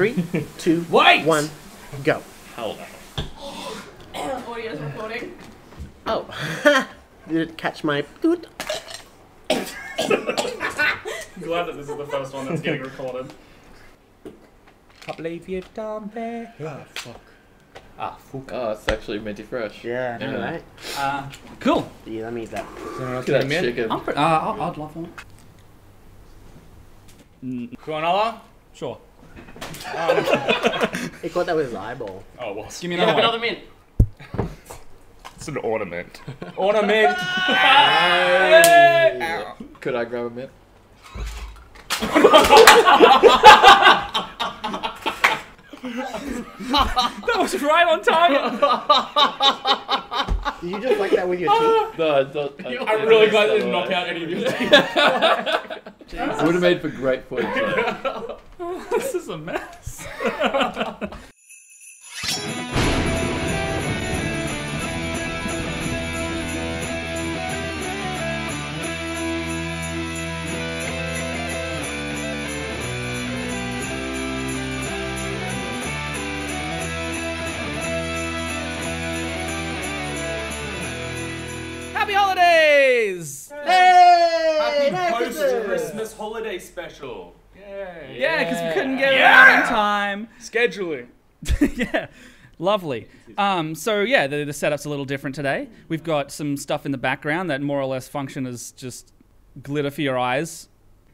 3, 2, Wait! 1, go. Hold on. Audio's recording. Oh. Did it catch my... Glad that this is the first one that's getting recorded. Can't believe you've done that. Ah, fuck. Ah, fuck. Oh, it's actually minty fresh. Yeah, I know, Yeah. right? Cool. Yeah, let me eat that. Look at that chicken. I'd love one. Yondalla? Sure. He caught that with his eyeball. Oh, it was. Give me Have another another one. mint. It's an ornament. Ornament! Could I grab a mint? That was right on target. Did you just like that with your teeth? No, I don't. I'm really glad I didn't knock out any of you. It would have made for great footage. This is a mess. Happy holidays! Hey! Happy Merry Christmas! post-Christmas holiday special. Yay. Yeah, because we couldn't get it out in time. Scheduling. Yeah, lovely. So yeah, the setup's a little different today. We've got some stuff in the background that more or less function as just glitter for your eyes.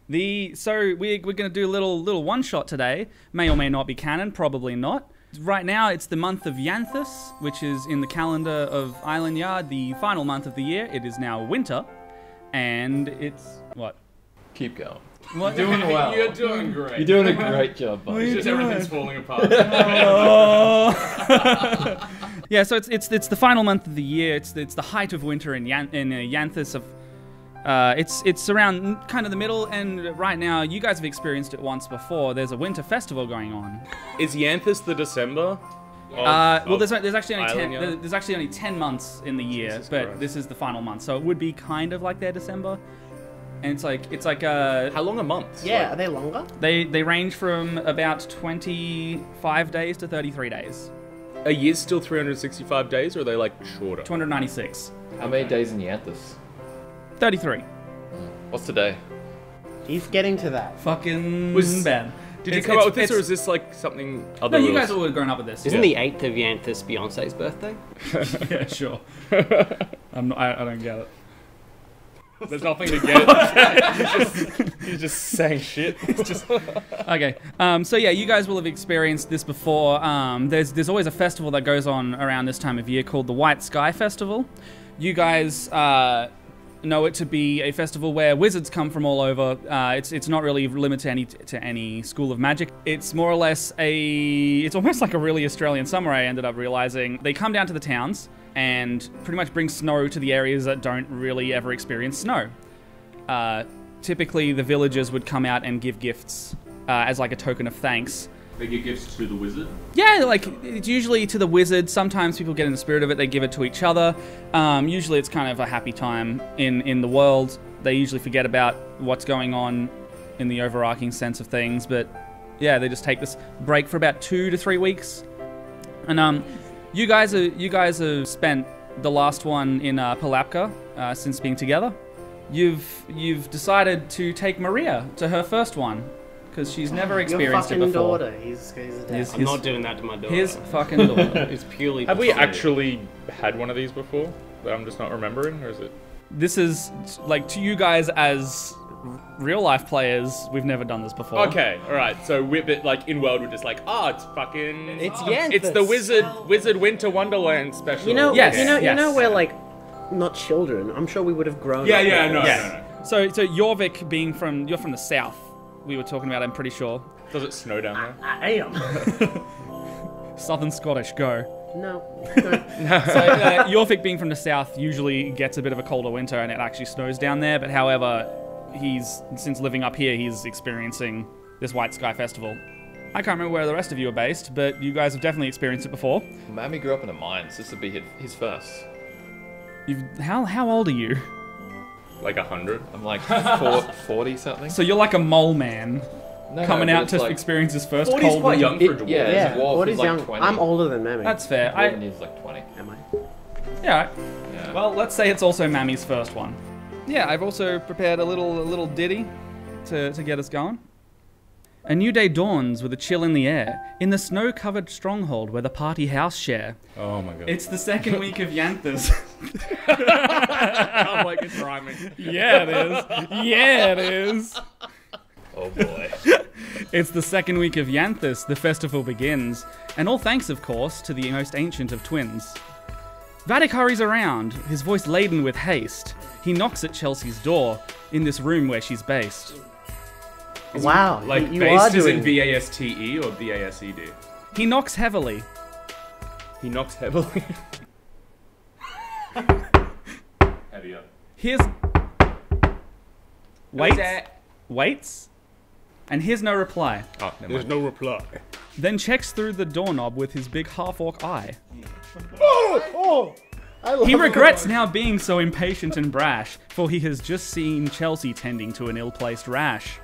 So we're going to do a little one shot today. May or may not be canon, probably not. Right now it's the month of Yanthus, which is in the calendar of Eylinyad, the final month of the year. It is now winter, and it's what? Keep going. What? Doing well. You're doing great. You're doing a great job, What are buddy. you Just doing? everything's falling apart. Oh. Yeah, so it's the final month of the year. It's the height of winter in Yanthus. It's around kind of the middle, and right now you guys have experienced it once before. There's a winter festival going on. Is Yanthus the December? Well, there's actually only Eylinyad? there's actually only 10 months in the year, Jesus but Christ. this is the final month, so it would be kind of like their December. And it's like How long a month? Yeah, are they longer? they range from about 25 days to 33 days. A year's still 365 days, or are they like shorter? 296. How many days in Yanthus? 33. What's today? He's getting to that. Fucking Was- Ben. Did you come up with this, or is this like something other No, you rules? guys all would have grown up with this. Isn't the 8th of Yanthus Beyonce's birthday? Yeah, sure. I don't get it. There's nothing to get. He's just saying shit. It's just Okay. So yeah, you guys will have experienced this before. There's always a festival that goes on around this time of year called the White Sky Festival. You guys know it to be a festival where wizards come from all over. It's not really limited to any school of magic. It's more or less it's almost like a really Australian summer. I ended up realizing they come down to the towns and pretty much bring snow to the areas that don't really ever experience snow. Typically, the villagers would come out and give gifts as like a token of thanks. they give gifts to the wizard. Yeah, like, it's usually to the wizard. Sometimes people get in the spirit of it, they give it to each other. Usually it's kind of a happy time in the world. They usually forget about what's going on in the overarching sense of things, but yeah, they just take this break for about 2 to 3 weeks. And you guys have spent the last one in Palapka since being together. You've decided to take Maria to her first one, because she's never experienced it Your before. fucking daughter. He's a dad. I'm not doing that to my daughter. His fucking daughter. It's purely. Have we platonic. actually had one of these before that I'm just not remembering, or is it? This is, like, to you guys as real life players, we've never done this before. Okay, all right. So we're like in world, we're just like, it's fucking. It's Yanthus. It's the Wizard Winter Wonderland special. You know, Yes, you know, yes. we're like not children. I'm sure we would have grown Yeah, up. yeah, with no, this. no. So Jorvik you're from the south. We were talking about, I'm pretty sure. Does it snow down there? I am. Southern Scottish, go. No. So Jorvik being from the south usually gets a bit of a colder winter and it actually snows down there, but however, since living up here, he's experiencing this White Sky Festival. I can't remember where the rest of you are based, but you guys have definitely experienced it before. Mammy grew up in a mine, so this would be his first. How old are you? Like 100. I'm like 40 something. So you're like a mole man. coming but out it's to like- experience his first 40's cold quite winter. young for a dwarf. Yeah, Yeah, as a dwarf, what he's is like young? 20. I'm older than Mammy. That's fair. Dwarven is like 20. Am I? Yeah. Yeah. Well, let's say it's also Mammy's first one. Yeah, I've also prepared a little ditty to get us going. A new day dawns with a chill in the air, in the snow-covered stronghold where the party house share. Oh my god. It's the second week of Yanthas. I'm like, it's rhyming. Yeah, it is. Yeah, it is. Oh boy. It's the second week of Yanthas, the festival begins, and all thanks, of course, to the most ancient of twins. Vadok hurries around, his voice laden with haste. He knocks at Chelsea's door, in this room where she's based. Wow, Like, you are based is in doing. B-A-S-T-E or B-A-S-E-D? He knocks heavily. He knocks heavily. Heavier. Here's... Waits? And here's no reply. Oh, never mind. no reply. Then checks through the doorknob with his big half-orc eye. Oh! I love He regrets now being so impatient and brash, for he has just seen Chelsea tending to an ill-placed rash.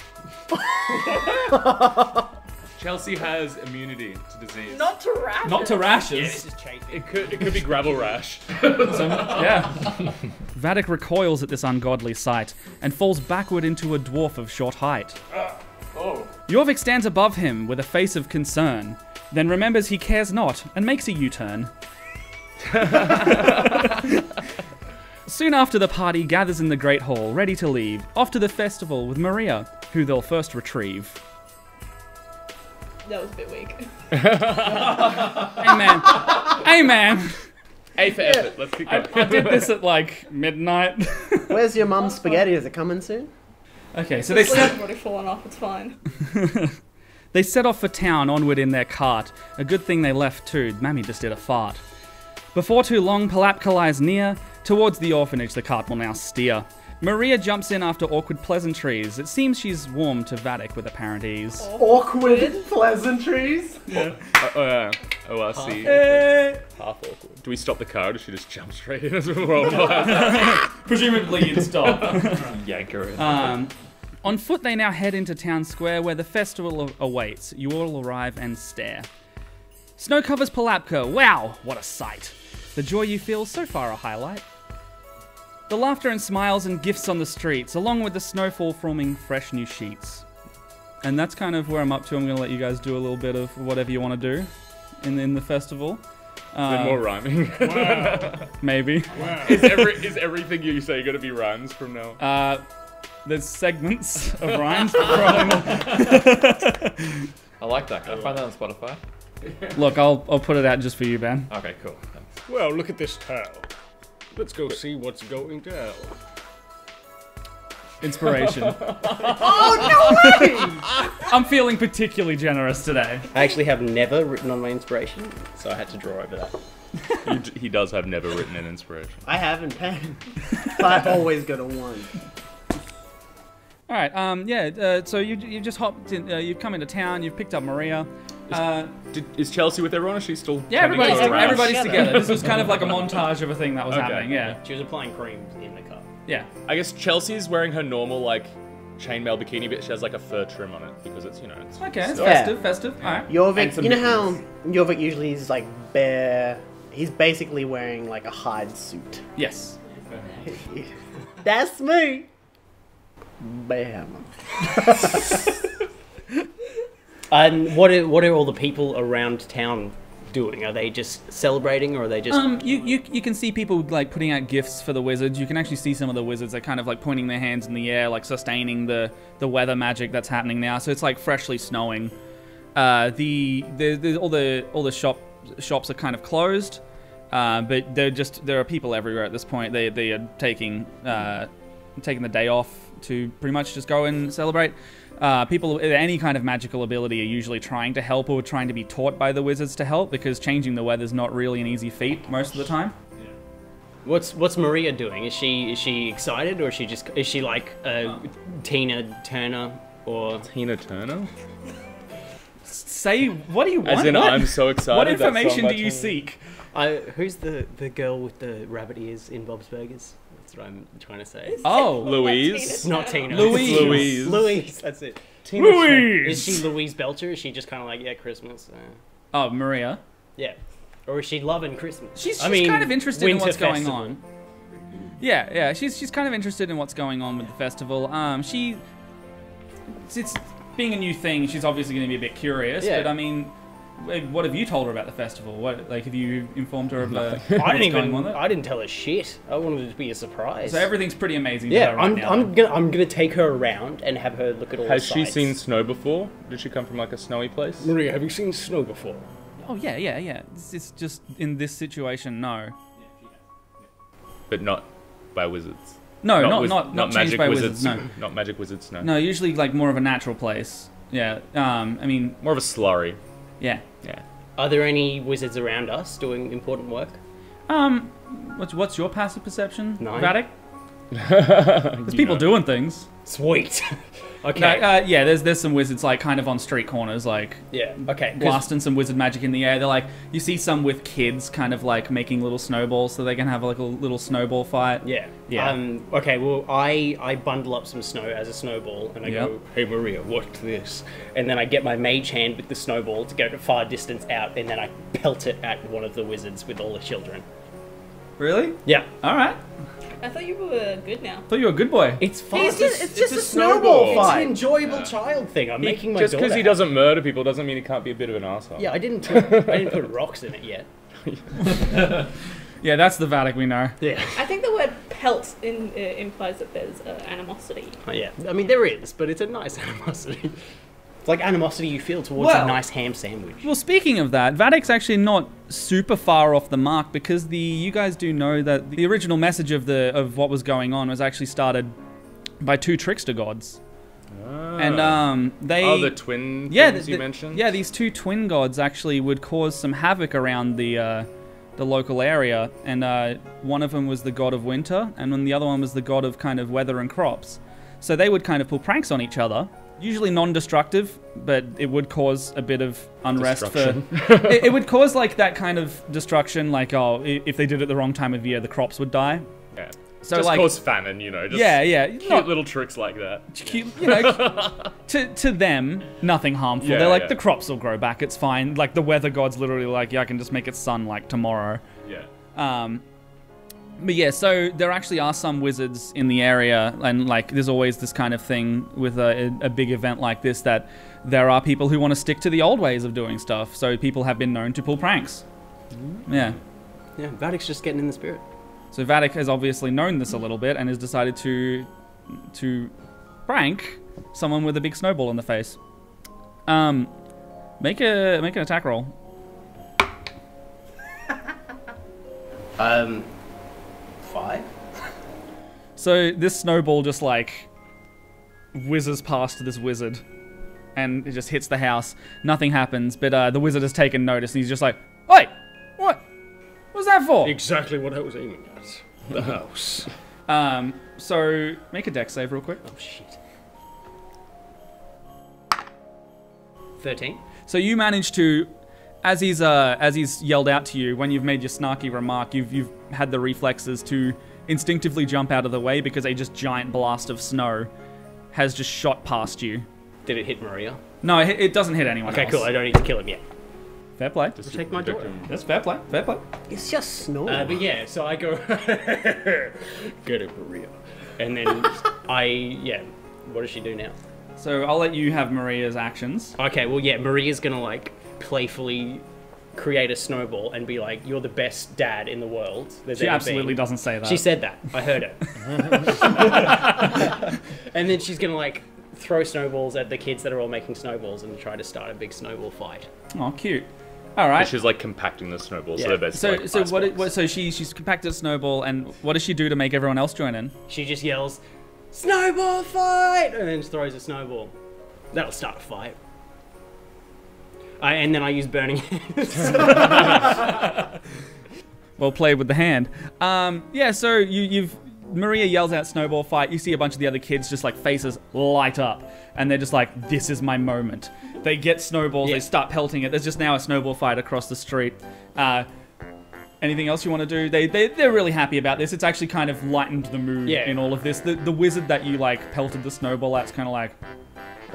Chelsea has immunity to disease. Not to rashes. Not to rashes. This is chafing. It could be gravel rash. Yeah. Vadok recoils at this ungodly sight and falls backward into a dwarf of short height. Jorvik stands above him with a face of concern, then remembers he cares not and makes a U-turn. Soon after, the party gathers in the Great Hall, ready to leave, off to the festival with Maria, who they'll first retrieve. That was a bit weak. Amen. Amen. A for effort. Let's keep going. I did this at like midnight. Where's your mum's spaghetti? Is it coming soon? Okay, so they Sleep's already fallen off. It's fine. They set off for town onward in their cart. A good thing they left too. Mammy just did a fart. Before too long, Palapka lies near. Towards the orphanage, the cart will now steer. Maria jumps in after awkward pleasantries. It seems she's warmed to Vadok with apparent ease. Awkward pleasantries? I see. Half awkward. Do we stop the car or does she just jump straight in as we roll by? Presumably you'd stop. Yank her in. On foot, they now head into town square where the festival awaits. You all arrive and stare. Snow covers Palapka. Wow, what a sight. The joy you feel, so far a highlight. The laughter and smiles and gifts on the streets, along with the snowfall forming fresh new sheets. And that's kind of where I'm up to. I'm going to let you guys do a little bit of whatever you want to do in the festival. Then more rhyming. Maybe. Is everything you say going to be rhymes from now? There's segments of rhymes, but probably not. I like that. Can I find that on Spotify? Look, I'll put it out just for you, Ben. Okay, cool. Thanks. Well, look at this town. Let's go see what's going down. Inspiration. Oh, no way! I'm feeling particularly generous today. I actually have never written on my inspiration, so I had to draw over that. He does have never written an inspiration. I have in pen. But I always go to one. All right. So you just hopped in. You've come into town. You've picked up Maria. Is Chelsea with everyone or is she still Yeah, tending to a rash? everybody's together. This was kind of like a montage of a thing that was Okay. happening. Yeah. She was applying cream in the cup. Yeah. I guess Chelsea's wearing her normal, like, chainmail bikini, but she has, like, a fur trim on it because it's, it's... Okay. It's Yeah. festive. All right. And Jorvik, some you know how Jorvik usually is like bare. He's basically wearing like a hide suit. Yes. That's me. Bearhammer. And what are all the people around town doing? Are they just celebrating, or are they just? You can see people like putting out gifts for the wizards. You can actually see some of the wizards. They're kind of like pointing their hands in the air, like sustaining the weather magic that's happening now. So it's like freshly snowing. All the shops are kind of closed, but there are people everywhere at this point. They are taking the day off to pretty much just go and celebrate. People with any kind of magical ability are usually trying to help or trying to be taught by the wizards to help, because changing the weather's not really an easy feat most of the time. What's Maria doing? Is she excited, or is she like Tina Turner or Tina Turner? Say, what do you want? As in, What? I'm so excited. What that song information by do you Tina- seek? who's the girl with the rabbit ears in Bob's Burgers? That's what I'm trying to say. Oh, Louise. It's not Tina. Louise. Louise. That's it. Louise! Is she Louise Belcher? Is she just kind of like, yeah, Christmas? Oh, Maria. Yeah. Or is she loving Christmas? She's kind of interested in Winter what's going festival. on. Yeah. She's kind of interested in what's going on with the festival. It's being a new thing. She's obviously going to be a bit curious. Yeah. But I mean, what have you told her about the festival? What have you informed her of? I didn't tell her shit. I wanted it to be a surprise. So everything's pretty amazing. Yeah, to her right now. I'm gonna take her around and have her look at all. Has the she sights. seen snow before? Did she come from like a snowy place? Maria, have you seen snow before? Oh yeah. It's just in this situation, no. But not by wizards. No, not changed magic by wizards. No. Not magic wizards. No. No, usually like more of a natural place. Yeah. I mean, More of a slurry. yeah. Yeah. Are there any wizards around us doing important work? What's your passive perception, 9. Vadok? There's people doing things. Sweet. No, Okay. yeah, there's some wizards like kind of on street corners, like Yeah. Okay. 'cause- blasting some wizard magic in the air. They're like, you see some with kids kind of like making little snowballs so they can have like a little snowball fight. Yeah. Yeah. Okay. Well, I bundle up some snow as a snowball, and I Yep. go, "Hey Maria, what's this?" And then I get my mage hand with the snowball to go to far distance out, and then I pelt it at one of the wizards with all the children. Really? Yeah. All right. I thought you were good now. Thought you were a good boy. It's fun. It's just a snowball It's fight. an enjoyable child thing. I'm making my Just daughter because he happy. doesn't murder people doesn't mean he can't be a bit of an asshole. Yeah, I didn't put rocks in it yet. Yeah, that's the Vadok we know. Yeah. I think the word pelt implies that there's animosity. Yeah. I mean, there is, but it's a nice animosity. It's like animosity you feel towards Well- a nice ham sandwich. Well, speaking of that, Vadok's actually not super far off the mark because you guys do know that the original message of what was going on was actually started by 2 trickster gods. And they the twin yeah, things you mentioned? Yeah, these 2 twin gods actually would cause some havoc around the local area, and one of them was the god of winter, and then the other one was the god of kind of weather and crops. So they would kind of pull pranks on each other. Usually non-destructive, but it would cause a bit of unrest it would cause like that kind of destruction, like if they did it the wrong time of year, the crops would die. Yeah. So Just like cause famine, you know. Just yeah, Cute little tricks like that. cute, you know, to them, nothing harmful. Yeah, They're like, yeah. the crops will grow back, it's fine. Like, the weather god's literally like, yeah, I can just make it sun, like, tomorrow. Yeah. But yeah, so there actually are some wizards in the area, and, like, there's always this kind of thing with a big event like this, that there are people who want to stick to the old ways of doing stuff, so people have been known to pull pranks. Yeah. Yeah, Vadok's just getting in the spirit. So Vadok has obviously known this a little bit and has decided to prank someone with a big snowball in the face. Make an attack roll. 5? So this snowball just like whizzes past this wizard and it just hits the house. Nothing happens, but the wizard has taken notice and he's just like, "Oi! What? What's that for?" Exactly what I was aiming at. The house. So make a dex save real quick. Oh shit. 13. So you manage to, as he's yelled out to you, when you've made your snarky remark, you've had the reflexes to instinctively jump out of the way because a just giant blast of snow has just shot past you. Did it hit Maria? No, it doesn't hit anyone Okay, else. cool. I don't need to kill him yet. Fair play. Protect my daughter. That's fair play. Fair play. It's just snow. But yeah, so I go, get it, Maria. And then what does she do now? So I'll let you have Maria's actions. Okay, well, yeah, Maria's gonna, like, playfully create a snowball and be like, "You're the best dad in the world." She absolutely doesn't say that. She said that. I heard it. And then she's gonna, like, throw snowballs at the kids that are all making snowballs and try to start a big snowball fight. Oh, cute. All right. She's like compacting the snowballs. Yeah. So they're basically So like ice blocks. she's compacted a snowball, and what does she do to make everyone else join in? She just yells, "Snowball fight!" and then just throws a snowball. That'll start a fight. And then I use burning hands. Well played with the hand. Yeah, so you've Maria yells out snowball fight. You see a bunch of the other kids just like faces light up, and they're just like, "This is my moment." They get snowballs, Yeah. they start pelting it. There's just now a snowball fight across the street. Anything else you want to do? They're really happy about this. It's actually kind of lightened the mood Yeah. in all of this. The wizard that you like pelted the snowball at's kind of like,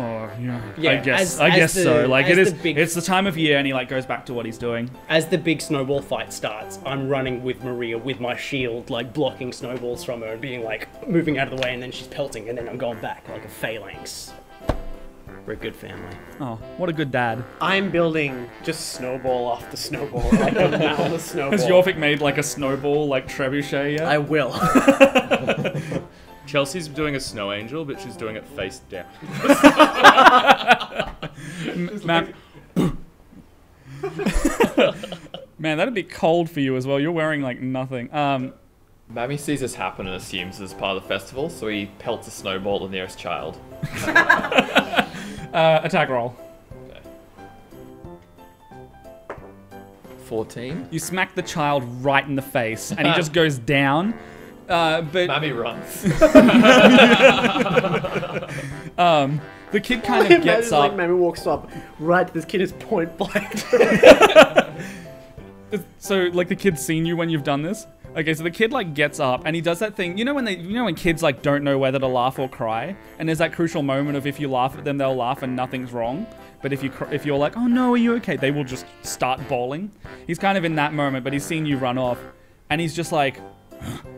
Oh yeah, Yeah, I guess the- so. Like as it is. the big- It's the time of year, and he like goes back to what he's doing. As the big snowball fight starts, I'm running with Maria with my shield, like blocking snowballs from her and being like moving out of the way, and then she's pelting, and then I'm going back like a phalanx. We're a good family. Oh, what a good dad. I'm building just snowball after snowball, like a mound of snowball. Has Jorvik made like a snowball like trebuchet yet? I will. Chelsea's doing a snow angel, but she's doing it face down. Man, man, that'd be cold for you as well. You're wearing like nothing. Mammy sees this happen and assumes it's part of the festival, so he pelts a snowball at the nearest child. Attack roll. Okay. 14. You smack the child right in the face, and he just goes down. But Mammy runs. the kid kind of gets up. Like Mammy walks up, right, this kid is point blank. So, like, the kid's seen you when you've done this? Okay, so the kid, like, gets up, and he does that thing. You know when kids, like, don't know whether to laugh or cry? And there's that crucial moment of if you laugh at them, they'll laugh and nothing's wrong. But if you're like, oh no, are you okay? They will just start bawling. He's kind of in that moment, but he's seen you run off. And he's just like...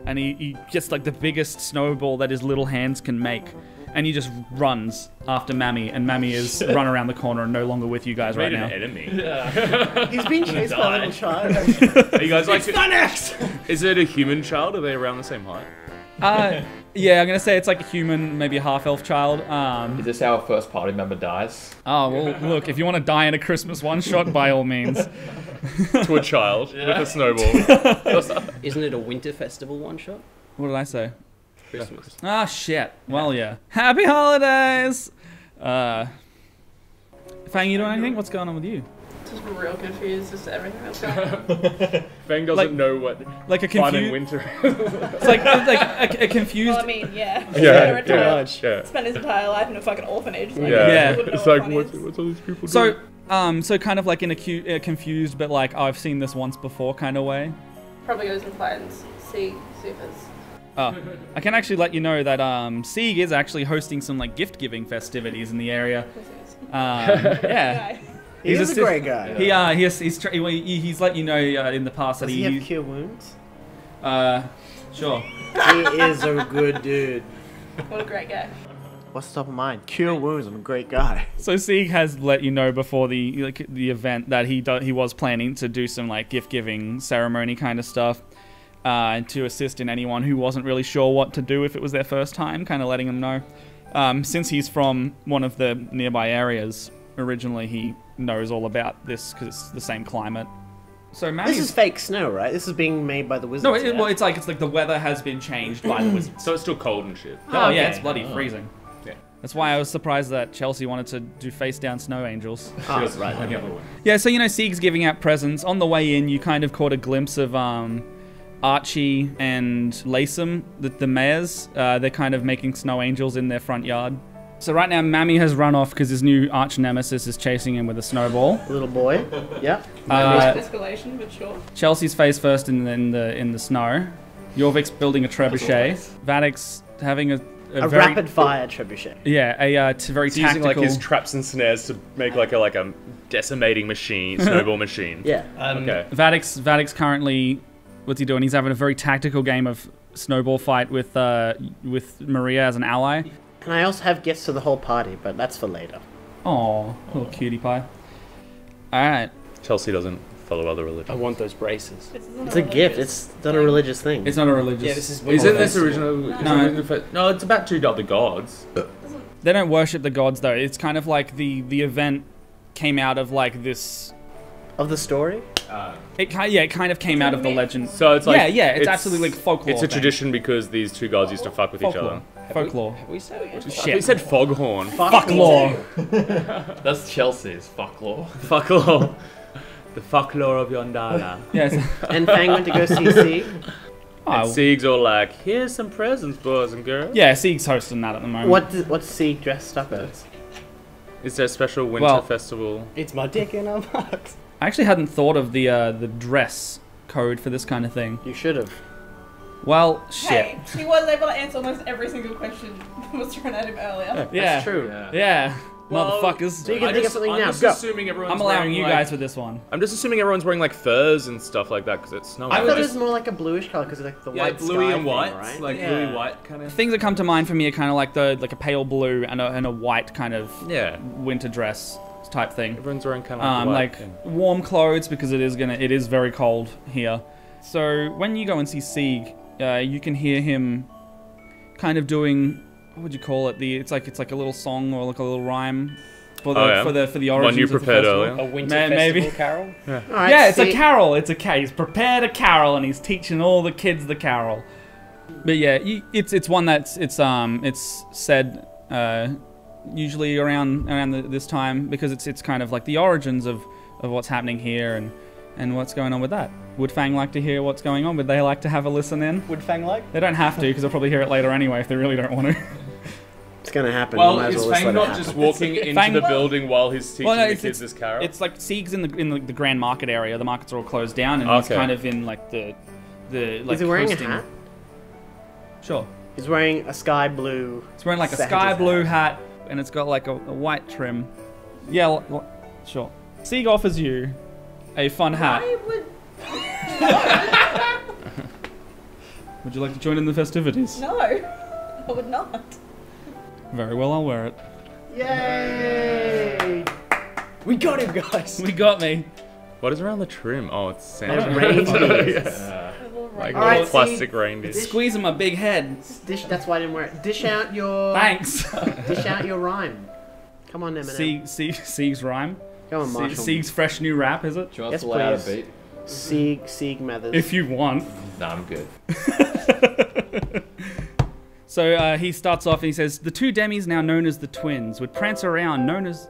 And he gets, like, the biggest snowball that his little hands can make. And he just runs after Mammy, and Mammy is run around the corner and no longer with you guys right Made now. an enemy. He's being chased by a little child. Are you guys like? Is it a human child? Are they around the same height? Yeah, I'm gonna say it's like a human, maybe a half-elf child. Is this how our first party member dies? Oh, well, look, if you want to die in a Christmas one-shot, by all means. To a child with a snowball. Isn't it a winter festival one shot? What did I say? Christmas. Ah, shit. Well, yeah. Happy holidays! Fang, you doing anything? What's going on with you? Just real confused as to everything that's going on. Fang doesn't Like- know what Like a fun in confused... winter. It's like a confused... Well, I mean, yeah. Yeah, Retired. yeah. Spent his entire life in a fucking orphanage. Like, Yeah. he wouldn't know It's what like fun what's is. all these people So, doing? so kind of like in a confused, but like, oh, I've seen this once before kind of way. Probably goes and finds see if it's... Oh, I can actually let you know that Sieg is actually hosting some like gift-giving festivities in the area. Yeah. Guy. He's a great guy. He's let you know in the past that Does he have cure wounds? Sure. He is a good dude. What a great guy. What's top of mind? Cure wounds. I'm a great guy. So Sieg has let you know before the event that he was planning to do some like gift-giving ceremony kind of stuff, and to assist in anyone who wasn't really sure what to do if it was their first time, kind of letting them know. Since he's from one of the nearby areas, originally he knows all about this because it's the same climate. So This is fake snow, right? This is being made by the wizards. no, yeah? well, it's like the weather has been changed by the wizards. So it's still cold and shit. Oh yeah, okay. it's bloody freezing. Yeah. That's why I was surprised that Chelsea wanted to do face down snow angels. Oh, right. Okay. Yeah, so Sieg's giving out presents. On the way in, you kind of caught a glimpse of Archie and Lasem, the mayors. They're kind of making snow angels in their front yard. So right now, Mammy has run off because his new arch nemesis is chasing him with a snowball. Little boy. Yeah. Escalation, but sure. Chelsea's face first in the snow. Jorvik's building a trebuchet. Vadok's having a A very rapid fire trebuchet. yeah very He's using tactical. like his traps and snares to make like a decimating machine, snowball machine. Yeah. Okay. Vadok's currently, what's he doing? He's having a very tactical game of snowball fight with Maria as an ally. And I also have gifts to the whole party, but that's for later. Oh, little cutie pie. All right. Chelsea doesn't follow other I religions. want those braces. It's a gift. It's not a religious thing. It's not a religious. Yeah, this is. Isn't this original? No. No, it's about two other gods. They don't worship the gods though. It's kind of like the event came out of like this. Of the story? It kind of came out of the legend. So it's like it's absolutely like folklore. It's a thing. tradition because these two gods used to fuck with each other. Folklore. Have we said He Shit. said foghorn. Folklore. That's Chelsea's folklore. Fucklaw. The folklore of Yondalla. Yes. And Fang went to go see C. And Oh, Sieg's all like, here's some presents, boys and girls. yeah. Sieg's hosting that at the moment. What's C dressed up as? Is there a special winter Well- festival? It's my dick in a box. I actually hadn't thought of the dress code for this kind of thing. You should have. Well, shit. Hey, he was able to answer almost every single question that was thrown at him earlier. Yeah. That's true. Yeah. motherfuckers. So you can think of something I'm now. just Go. assuming everyone's I'm allowing wearing, you like- guys with this one. I'm just assuming everyone's wearing like furs and stuff like that because it's snowing. I would thought it just- was more like a bluish color because it's like the yeah, white bluey sky and white, thing, right? like Yeah. bluey white kind of. Things that come to mind for me are kind of like a pale blue and a white kind of Yeah, winter dress type thing. everyone's wearing kind of Like warm clothes because it is very cold here. So when you go and see Sieg, you can hear him kind of doing, what would you call it? It's like a little song or like a little rhyme for the origins one you of the prepared festival. earlier. A winter festival maybe. carol. All right, Yeah, it's a see- carol. It's a he's prepared a carol and he's teaching all the kids the carol. But yeah, it's one that's it's said usually around this time because it's kind of like the origins of what's happening here and what's going on with that. Would Fang like to hear what's going on? Would they like to have a listen in? Would Fang like? They don't have to because they'll probably hear it later anyway if they really don't want to. It's gonna happen. Well, Might as is well just Fang let it not happen. just walking into Fang- the building while he's teaching the it's- kids this carol? It's like Sieg's in the grand market area. The markets are all closed down and he's Okay. kind of in like the like Is he wearing hosting. a hat? Sure. He's wearing a sky blue. It's wearing like a Santa's sky blue hat, and it's got like a white trim. Yeah, sure. Sieg offers you a fun hat. I would. Would you like to join in the festivities? No, I would not. Very well, I'll wear it. Yay! We got him, guys. We got me. What is around the trim? Oh, it's They're Santa. reindeers. Like All right, little plastic see, reindeer. Squeezing my big head. That's why I didn't wear it. Dish out your. Thanks. Dish out your rhyme. Come on, Eminem. Sieg's rhyme. Come on, Marshall. Sieg's fresh new rap, is it? Do you want Yes, to lay out a please. beat? Sieg Mathers. If you want. No, I'm good. So he starts off and he says, the two demis now known as the twins would prance around known as...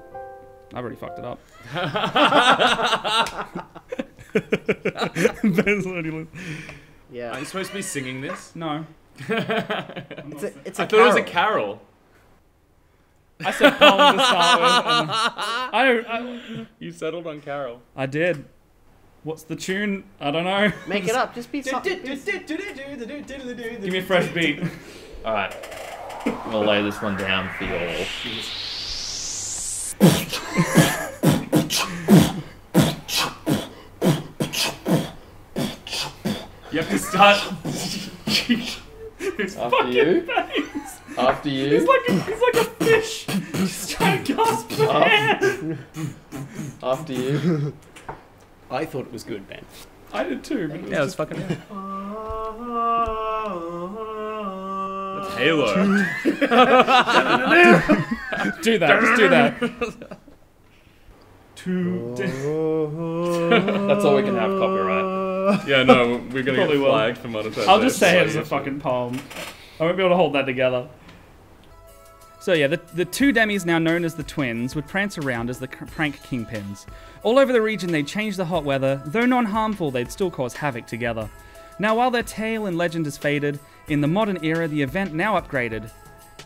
I've already fucked it up. Yeah. I'm supposed to be singing this? No. It's a I thought it was a carol. I said poem to start with. And You settled on carol. I did. What's the tune? I don't know. Make it up. Just be something. Give me a fresh beat. Alright. I'm gonna lay this one down for you all. You have to start. After you. After you. He's like a fish. Just trying to gasp for air. After you. I thought it was good, Ben. I did too. But Yeah, it was fucking. That's Halo. do that. Just do that. That's all we can have copyright. Yeah, no, we're gonna Probably get will. flagged for monetization. I'll just say it as a fucking poem. I won't be able to hold that together. So yeah, the two demis now known as the twins would prance around as the prank kingpins. All over the region they'd change the hot weather, though non-harmful they'd still cause havoc together. Now while their tale and legend has faded, in the modern era the event now upgraded.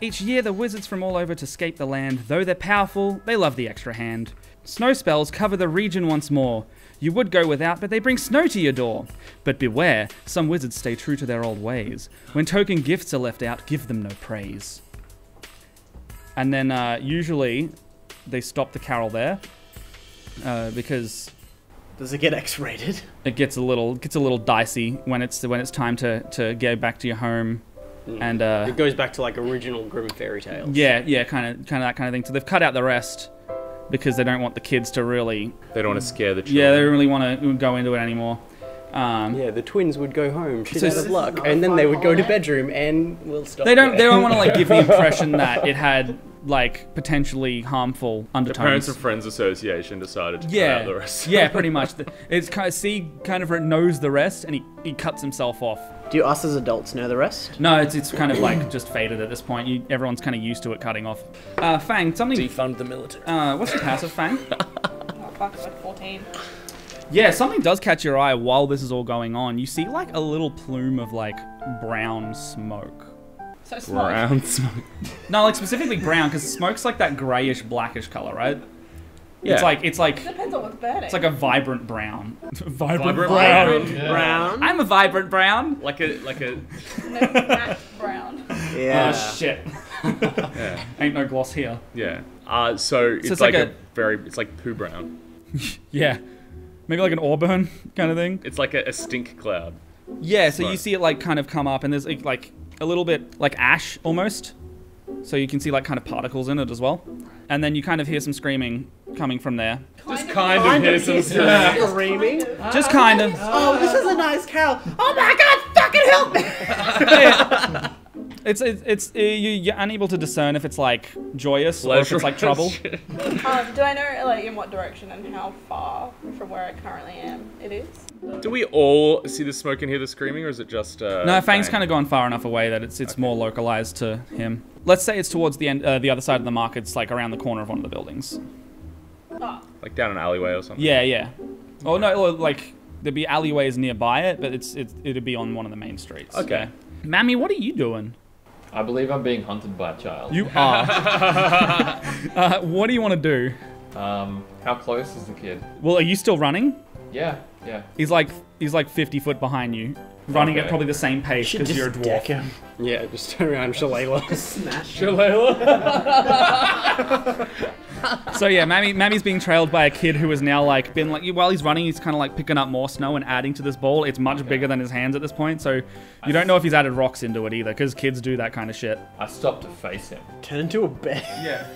Each year the wizards from all over to scape the land, though they're powerful, they love the extra hand. Snow spells cover the region once more. You would go without, but they bring snow to your door. But beware, some wizards stay true to their old ways. When token gifts are left out, give them no praise. And then usually they stop the carol there because Does it get X-rated? it gets a little dicey when it's time to go back to your home. And It goes back to like original Grimm fairy tales. yeah, kind of that kind of thing. So they've cut out the rest because they don't want the kids to really. They don't want to scare the children. Yeah, they don't really want to go into it anymore. Yeah, the twins would go home, shit So out this of is luck, not a and then fun they would go to holiday? bedroom, and we'll stop. They don't there. want to like give the impression that it had like potentially harmful The undertones. Parents and Friends Association decided to cut out the rest. Yeah, pretty much. It's kind of Sieg kind of knows the rest, and he cuts himself off. Do us as adults know the rest? No, it's kind of like just faded at this point. Everyone's kind of used to it cutting off. Fang, something. Defund the military. What's your passive, Fang? Oh, fuck, it's like 14. Yeah, something does catch your eye while this is all going on. You see like a little plume of like brown smoke. So small. Brown smoke. No, like specifically brown, because smoke's like that grayish, blackish color, right? Yeah. It's like Depends on what's burning. it's like a vibrant brown. Vibrant brown. Brown? I'm a vibrant brown. Like a. matte brown. Yeah. Oh shit. Yeah. Ain't no gloss here. Yeah. So it's like like it's like poo brown. Yeah. Maybe like an auburn kind of thing. It's like a stink cloud. Yeah, so you Right. see it like kind of come up and there's like a little bit like ash almost. So you can see like kind of particles in it as well. And then you kind of hear some screaming coming from there. Just kind of hear some Screaming. Just kind of. Oh, this is a nice cow. Oh my god, fucking help me! You're unable to discern if it's like joyous or if it's like trouble. Do I know like in what direction and how far from where I currently am it is? Do we all see the smoke and hear the screaming, or is it just? No, Fang's kind of gone far enough away that it's more localized to him. Let's say it's towards the end, the other side of the market. It's like around the corner of one of the buildings. Oh, like down an alleyway or something. Yeah, yeah. Oh no, or like there'd be alleyways nearby it, but it'd be on one of the main streets. Okay. Mammy, what are you doing? I believe I'm being hunted by a child. You are. What do you want to do? How close is the kid? Well, are you still running? Yeah. He's like 50 foot behind you, running at Okay. probably the same pace Should because you're a just deck dwarf. him. Yeah, just turn around, Shalala. Smash. So yeah, Mammy's being trailed by a kid who has now like been like while he's running, he's kind of like picking up more snow and adding to this ball. It's much bigger than his hands at this point, so you don't know if he's added rocks into it either, because kids do that kind of shit. I stopped to face him. Turn into a bear. Yeah.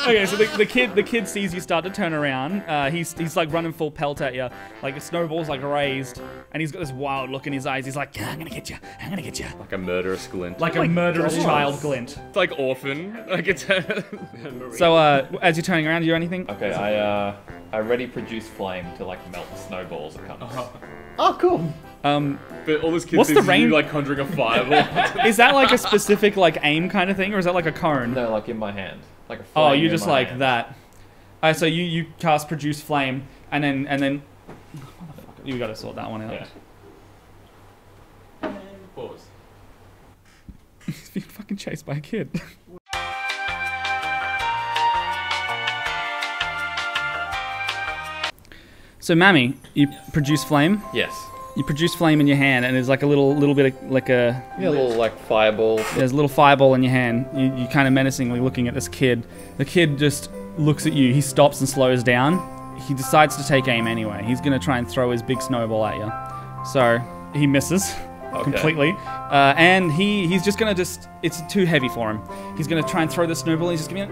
Okay, so the kid sees you start to turn around. He's like running full pelt at you, like the snowball's like raised, and he's got this wild look in his eyes. He's like, I'm gonna get you, I'm gonna get you. Like a murderous glint. Like a murderous child glint. It's like orphan. Like it's. So as you're turning around, do you do anything? Okay, I ready produce flame to like melt the snowballs that come. Oh, cool. But all this kid What's thinks the is range- you like conjuring a fireball. Is that like a specific like aim kind of thing, or is that like a cone? No, like in my hand, like a flame. Oh, you in just my like hand. that. So you cast produce flame, and then you got to sort that one out. Yeah. Pause. He's being fucking chased by a kid. So, Mammy, you produce flame. Yes. You produce flame in your hand, and there's like a little bit of like a Yeah, a little like fireball. there's a little fireball in your hand. You kind of menacingly looking at this kid. The kid just looks at you. He stops and slows down. He decides to take aim anyway. He's gonna try and throw his big snowball at you. So he misses completely, and he's just gonna it's too heavy for him. He's gonna try and throw the snowball. And he's just gonna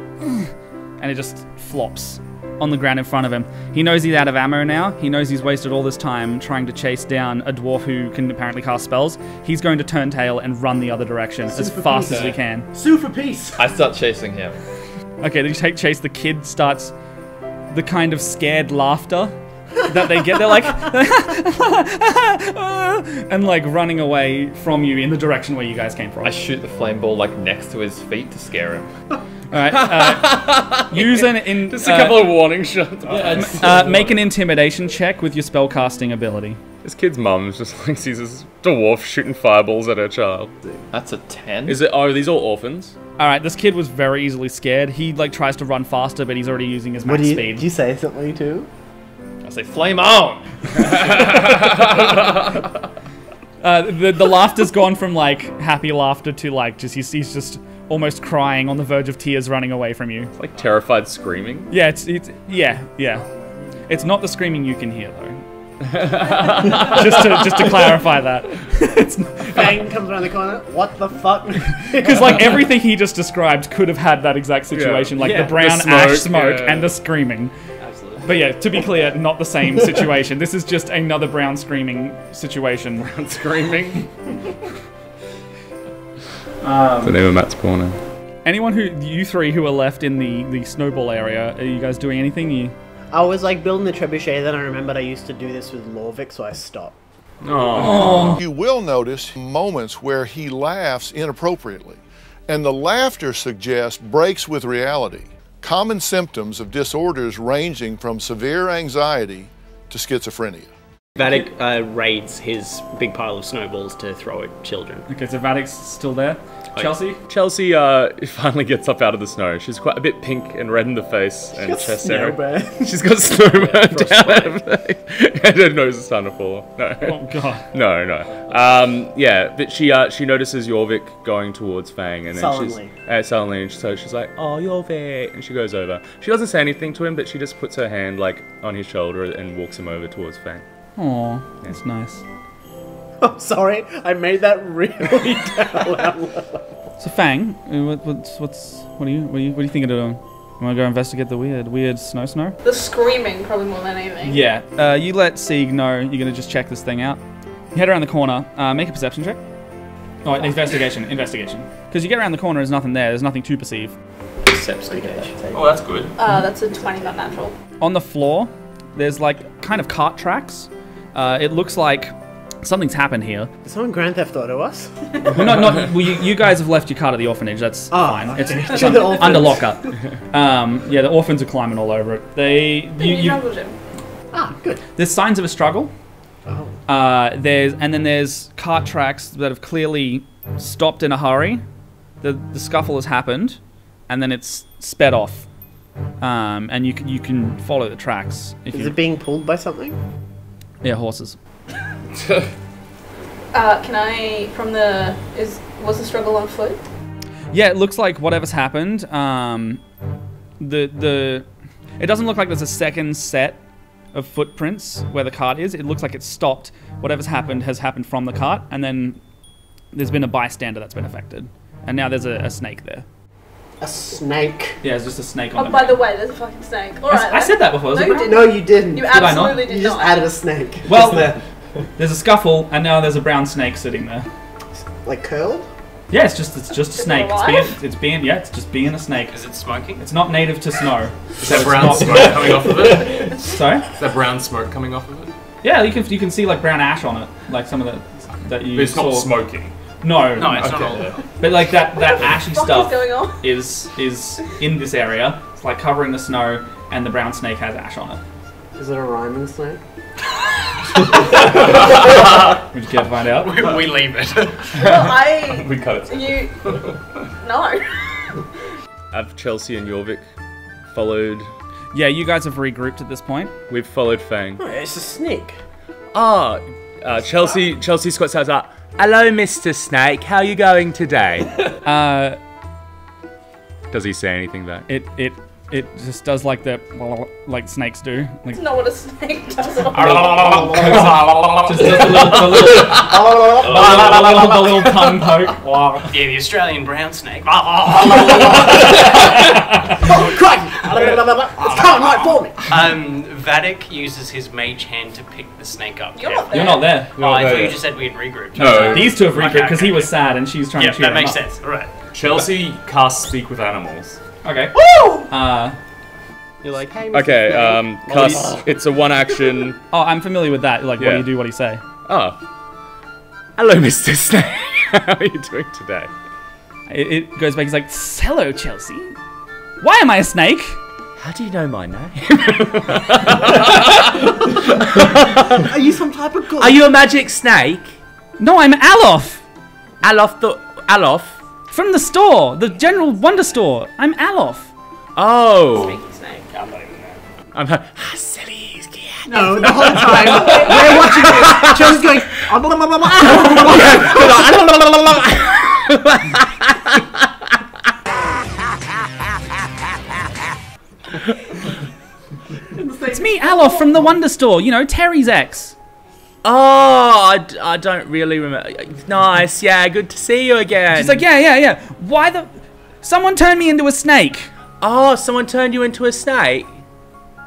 and it just flops on the ground in front of him. He knows he's out of ammo now. He knows he's wasted all this time trying to chase down a dwarf who can apparently cast spells. He's going to turn tail and run the other direction as fast as he can. Sue for peace. I start chasing him. Okay, then you take chase. The kid starts the kind of scared laughter that they get. They're like, and like running away from you in the direction where you guys came from. I shoot the flame ball like next to his feet to scare him. All right, use an Just a couple of warning shots. make an intimidation check with your spellcasting ability. This kid's mum just like sees this dwarf shooting fireballs at her child. That's a 10. Is it? Oh, are these all orphans? All right, this kid was very easily scared. He like tries to run faster, but he's already using his max speed. Did you say something too? I say flame on. The laughter's gone from like happy laughter to like just he's just almost crying on the verge of tears, running away from you. It's like terrified screaming. Yeah, it's yeah. It's not the screaming you can hear though. just to clarify that. Fang comes around the corner. What the fuck? Because like everything he just described could have had that exact situation, like the brown The smoke, ash smoke yeah. and the screaming. Absolutely. But yeah, to be clear, not the same situation. This is just another brown screaming situation. Brown screaming. The name of Matt's porno. Anyone you three who are left in the snowball area, are you guys doing anything? I was like building the trebuchet, then I remembered I used to do this with Lorvik, so I stopped. Oh. You will notice moments where he laughs inappropriately, and the laughter suggests breaks with reality. Common symptoms of disorders ranging from severe anxiety to schizophrenia. Vadok raids his big pile of snowballs to throw at children. Okay, so Vadok's still there. Chelsea? Chelsea finally gets up out of the snow. She's quite a bit pink and red in the face and chest area. Snowburn. She's got snowburn down her face. And her nose is starting to fall off. No. Oh, God. No. Yeah, but she notices Jorvik going towards Fang, and then Sullenly. sullenly, and so she's like, "Oh, Jorvik," and she goes over. She doesn't say anything to him, but she just puts her hand like on his shoulder and walks him over towards Fang. Aw, that's nice. Oh, sorry, I made that really down. So Fang, what do you think of doing? You want to go investigate the weird snow? The screaming, probably more than anything. Yeah. You let Sieg know you're gonna just check this thing out. You head around the corner. Make a perception check. Oh, investigation. Because you get around the corner, there's nothing there. There's nothing to perceive. Oh, that's good. That's a 20, not natural. On the floor, there's like kind of cart tracks. It looks like something's happened here. Did someone Grand Theft Auto us? Well, you guys have left your cart at the orphanage. That's fine. Okay. It's under lockup. Yeah, the orphans are climbing all over it. You jungle gym. Ah, good. There's signs of a struggle. Oh. There's cart tracks that have clearly stopped in a hurry. The scuffle has happened, and then it's sped off. And you can follow the tracks. Is it being pulled by something? Yeah, horses. Can I, was the struggle on foot? Yeah, it looks like whatever's happened. It doesn't look like there's a second set of footprints where the cart is. It looks like it's stopped. Whatever's happened has happened from the cart, and then there's been a bystander that's been affected, and now there's a snake there. A snake. Yeah, it's just a snake on Oh, by the way, there's a fucking snake. Alright. I said that before. No, you didn't. No, you didn't. You I not? absolutely You did just not. added a snake. Well, Just there. there's a scuffle, and now there's a brown snake sitting there. Like curled? Yeah, it's just a snake. alive? It's just being a snake. Is it smoking? It's not native to snow. Is there brown smoke coming off of it? Sorry? Is there brown smoke coming off of it? Yeah, you can see like brown ash on it, like some of that you But it's saw. not smoking. No, No, it's okay. not all there. But like that ashy What stuff is going on? is in this area. It's like covering the snow, and the brown snake has ash on it. Is it a rhyming snake? Would you care to find out? We leave it. Well, We cut it. No. Have Chelsea and Jorvik followed? Yeah, you guys have regrouped at this point. We've followed Fang. Oh, it's a snake. Chelsea squats out. Like, "Hello, Mr. Snake. How are you going today?" Does he say anything back? It just does like like snakes do. Like, That's not what a snake does at all. just does the little tongue poke. Yeah, the Australian brown snake. Oh, crikey! It's coming right for me. Vadok uses his mage hand to pick the snake up. You're not there. You're not there. Oh, I thought you just said we had regrouped. No. These two have regrouped Okay, because he was sad and she's trying Yeah, to cheer that him makes up. sense. All right. Chelsea casts Speak with Animals. Okay. Woo! You're like, hey, Mr. Okay, Snake. cast. It's a one action. Oh, I'm familiar with that. Like, what Yeah. do you do? What do you say? Oh. Hello, Mr. Snake. How are you doing today? It goes back. He's like, "Hello, Chelsea. Why am I a snake? How do you know my name? Are you some type of god? Are you a magic snake? No, I'm Alof Alof? from the store, the General Wonder Store. I'm Alof." Oh. Sneaky snake. I'm not even there. I'm like, silly. No, the whole time we're watching this, Chelsea's going. It's me, Alof from the Wonder Store. You know, Terry's ex. Oh, I don't really remember. Nice, yeah, good to see you again. She's like, yeah. Why the? Someone turned me into a snake. Oh, someone turned you into a snake?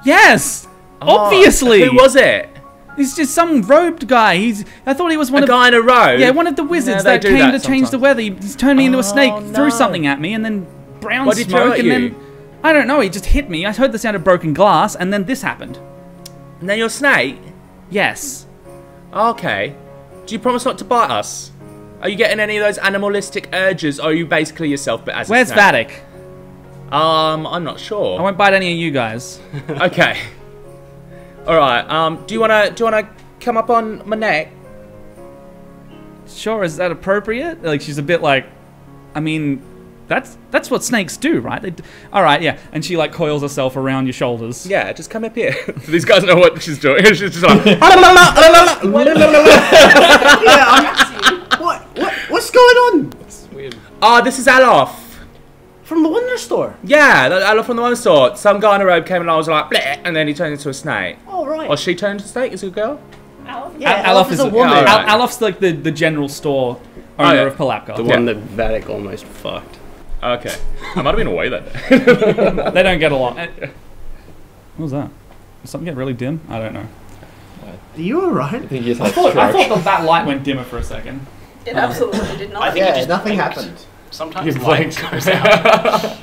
Yes, Oh, obviously. Who was it? He's just some robed guy. I thought he was one A of guy in a robe? yeah, one of the wizards they that do came that to change the sometimes. weather. He's turned me into a snake, no. threw something at me, and then brown What did he throw smoke, at and you? then I don't know. He just hit me. I heard the sound of broken glass, and then this happened. And then you're a snake? Yes. Okay. Do you promise not to bite us? Are you getting any of those animalistic urges, or are you basically yourself but as Where's a snake? Vadok? I'm not I sure. won't bite any of you guys. Okay. Alright, do you wanna come up on my neck? Sure, is that appropriate? Like, she's a bit like, I mean, that's what snakes do, right? All right, yeah. And she like coils herself around your shoulders. Yeah, just come up here. These guys know what she's doing. She's just like, What's going on? It's weird. oh, this is Alof. From the Wonder Store. Yeah, Alof from the one store. Some guy in a robe came and I was like, bleh, and then he turned into a snake. Oh, right. Or she turned into a snake? Is it a girl? Yeah, Alof is a woman. yeah, alright. Alof's like the general store owner yeah. of Palapka. The one that Vadok almost fucked. Okay. I might have been away that day. They don't get along. What was that? Did something get really dim? I don't know. Are you alright? I think you just I had a thought stroke. that light went dimmer for a second. It absolutely did not. I think it just nothing blinked. happened. Sometimes You light blinked. goes out.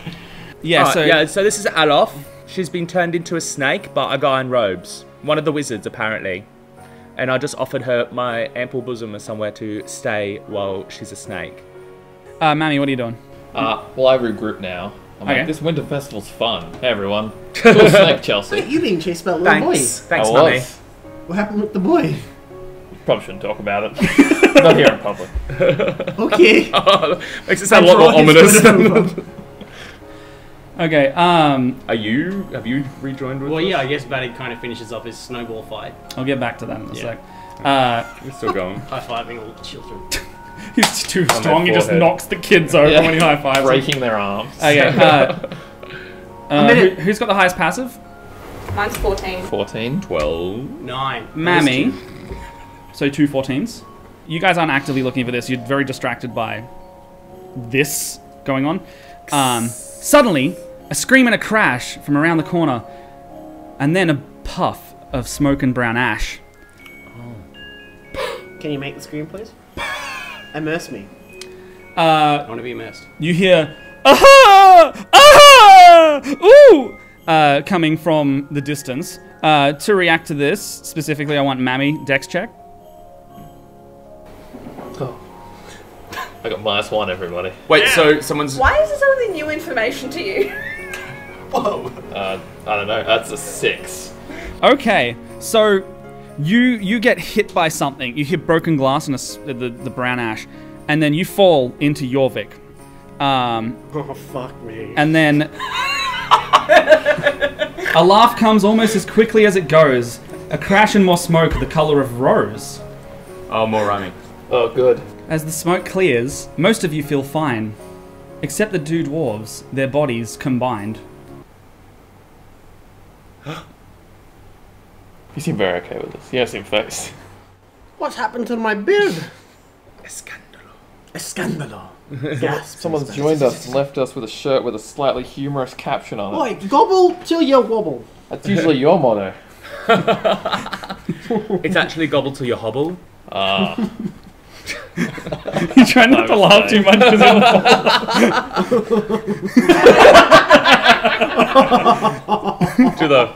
Yeah, Alright, so this is Alof. She's been turned into a snake by a guy in robes. One of the wizards, apparently. And I just offered her my ample bosom as somewhere to stay while she's a snake. Mammy, what are you doing? Well, I regroup now. I'm Okay. like, this winter festival's fun. Hey, everyone. Cool snake, Chelsea. Wait, you being chased by a little Thanks. Thanks, I mummy. was. boy. What happened with the boy? Probably shouldn't talk about it. Not here in public. Okay. Makes it sound a lot more ominous. Okay, Have you rejoined with Well, us? yeah, I guess Vadok kind of finishes up his snowball fight. I'll get back to that in a Yeah. sec. We're still going. High-fiving all the children. He's too their strong, he just forehead. knocks the kids over Yeah. when he high-fives them. Breaking their arms. Okay, who's got the highest passive? Mine's 14. 14. 12. 9. Mammy. So 2 14s. You guys aren't actively looking for this. You're very distracted by this going on. Suddenly, a scream and a crash from around the corner, and then a puff of smoke and brown ash. Can you make the screen, please? Immerse me. I want to be immersed. You hear, aha! Aha! Ooh! Coming from the distance. To react to this, specifically, I want Mammy Dex check. I got -1, everybody. Wait, so someone's... Why is this all the new information to you? Whoa! I don't know. That's a 6. Okay, so you get hit by something. You hit broken glass and the brown ash, and then you fall into Jorvik. Oh, fuck me. And then a laugh comes almost as quickly as it goes. A crash and more smoke, the color of rose. Oh, more running. Oh, good. As the smoke clears, most of you feel fine, except the 2 dwarves, their bodies combined. You seem very okay with this. You don't seem phased. What's happened to my beard? Escandalo. Escandalo. Yes. Someone's joined us and left us with a shirt with a slightly humorous caption on it. Oi, gobble till you wobble. That's usually your motto. It's actually gobble till you hobble. You try not to laugh too much because To the...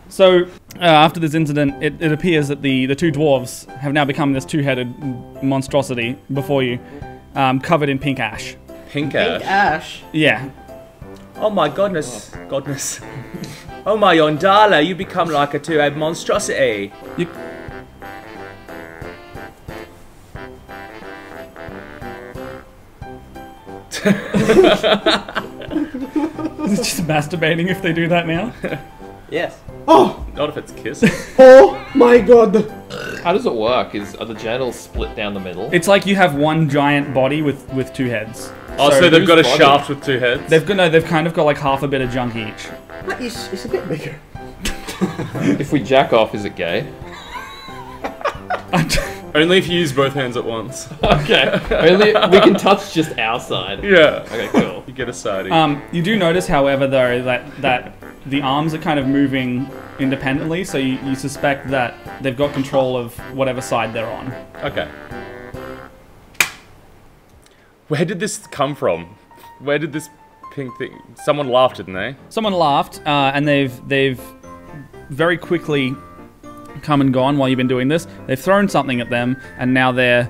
So, after this incident, it appears that the 2 dwarves have now become this 2-headed monstrosity before you, covered in pink ash. Pink ash. Pink ash. Yeah. Oh my goodness. Godness. Oh my Yondalla, you become like a 2-head monstrosity. You... Is it just masturbating if they do that now? Yes. Oh, Not if it's kissing. oh my god. How does it work? Are the genitals split down the middle? It's like you have one giant body with 2 heads. Oh, so they've whose got a body? shaft with 2 heads? They've kind of got like half a bit of junk each. It's a bit bigger. If we jack off, is it gay? Only if you use both hands at once. Okay. Only we can touch just our side. Yeah. Okay, cool. You get a sidey. You do notice, however, though, that the arms are kind of moving independently, so you suspect that they've got control of whatever side they're on. Okay. Where did this come from? Where did this pink thing... Someone laughed, didn't they? Someone laughed, and they've very quickly come and gone while you've been doing this. They've thrown something at them, and now they're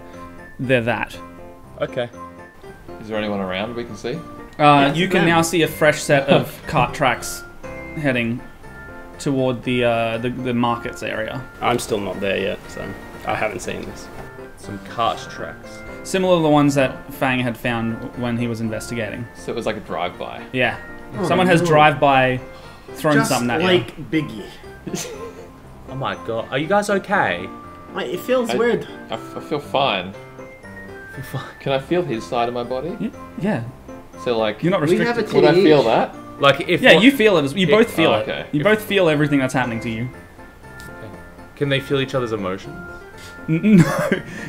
that. Okay. Is there anyone around we can see? You can now see a fresh set of cart tracks heading toward the markets area. I'm still not there yet, so I haven't seen this. Some cart tracks. Similar to the ones that Fang had found when he was investigating. So it was like a drive-by. Yeah. Someone has drive-by thrown Just something at you. like Biggie. Oh my god, are you guys okay? Mate, it feels weird. I feel fine. Can I feel his side of my body? Yeah. So like, You're not We restricted. have a would I titty feel each. that? Like if Yeah, you feel it. You both feel Oh, it. okay. You both feel everything that's happening to you. Can they feel each other's emotions? No,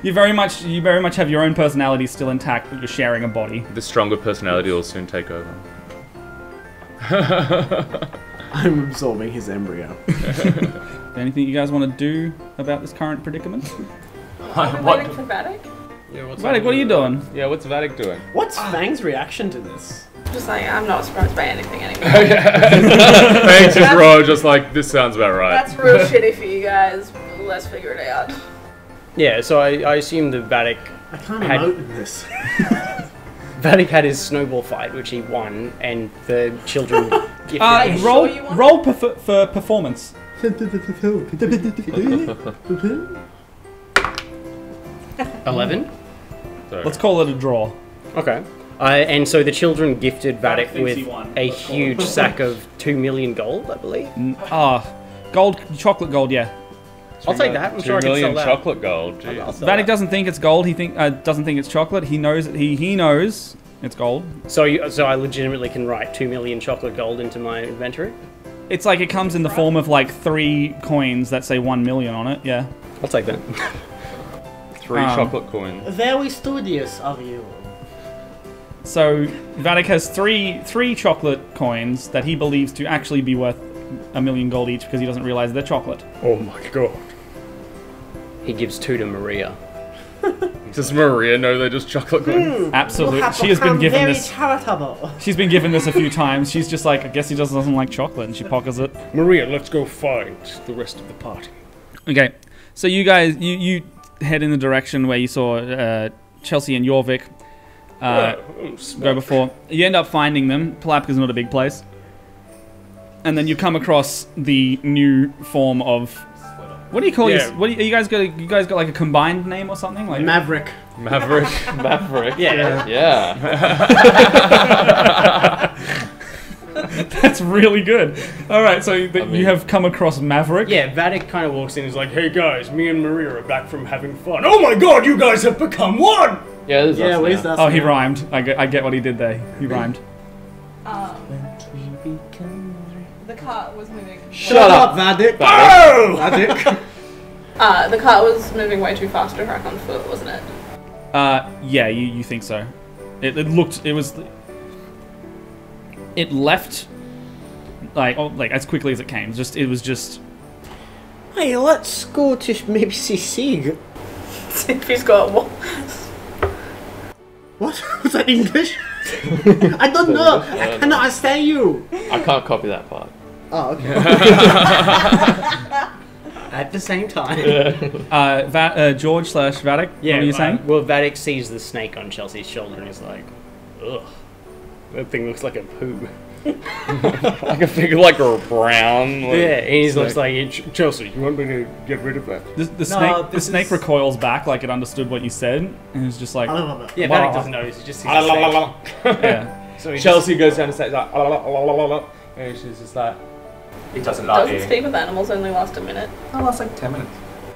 you very much have your own personality still intact, but you're sharing a body. The stronger personality will soon take over. I'm absorbing his embryo. Anything you guys want to do about this current predicament? I'm waiting for Vadok. Yeah, what's Vadok, what are you doing? Yeah, what's Vadok doing? What's Fang's reaction to this? Just like, I'm not surprised by anything anymore. Thanks, just raw, just like, this sounds about right. That's real shitty for you guys. Let's figure it out. Yeah, so I assume that Vadok I can't Had- emote in this. Vadok had his snowball fight, which he won, and the children gifted him. Roll, sure you want roll for performance. 11. Let's call it a draw. Okay. And so the children gifted Vadok Vadok thinks he with won. a huge sack of 2 million gold, I believe. Gold, chocolate gold, yeah. I'll take that. I'm sure I can sell that. chocolate gold. I'll Jeez. sell Vadok that. doesn't think it's gold. He doesn't think it's chocolate. He knows he knows it's gold. So I legitimately can write 2 million chocolate gold into my inventory? It's like it comes in the form of like 3 coins that say 1 million on it. Yeah. I'll take that. 3 chocolate coins. Very studious of you. So Vadok has three chocolate coins that he believes to actually be worth 1 million gold each because he doesn't realize they're chocolate. Oh my god. He gives 2 to Maria. Does Maria know they're just chocolate coins? Absolutely. She has been given this. She's been given this a few times. She's just like, I guess he just doesn't like chocolate, and she pockets it. Maria, let's go find the rest of the party. Okay, so you guys, you head in the direction where you saw Chelsea and Jorvik go before. You end up finding them. Palapka's not a big place, and then you come across the new form of. What do you call Yeah. you? What do you guys got? You guys got like a combined name or something? Like Maverick. Maverick. Maverick. Yeah. Yeah. That's really good. All right, so you have come across Maverick. Yeah, Vadok kind of walks in and is like, Hey guys, me and Maria are back from having fun. Oh my god, you guys have become one! Yeah, this is Yeah, us where's now. that? Oh, he rhymed. I get what he did there. He rhymed. The cart was moving. Shut up, Vadok. Oh! Vadok. The cart was moving way too fast to crack on foot, wasn't it? Yeah, you think so. It left like as quickly as it came. It was just Hey, let's go to maybe see Sig. See if he's got one. What? Was that English? I don't know. I cannot understand you. I can't copy that part. Oh, okay. At the same time. George / Vadok. yeah, what are you saying? Well, Vadok sees the snake on Chelsea's shoulder and is like, ugh, that thing looks like a poo. Like a figure, like a brown. Like, Yeah, and he's looks like, Chelsea, you want me to get rid of that? The snake recoils back like it understood what you said, and it's just like yeah, Wow. Vadok doesn't know, he just sees the snake. yeah. So he Chelsea goes down and says like, and she's just like, it doesn't like Doesn't speak with animals only last a minute. That lasts like 10 minutes.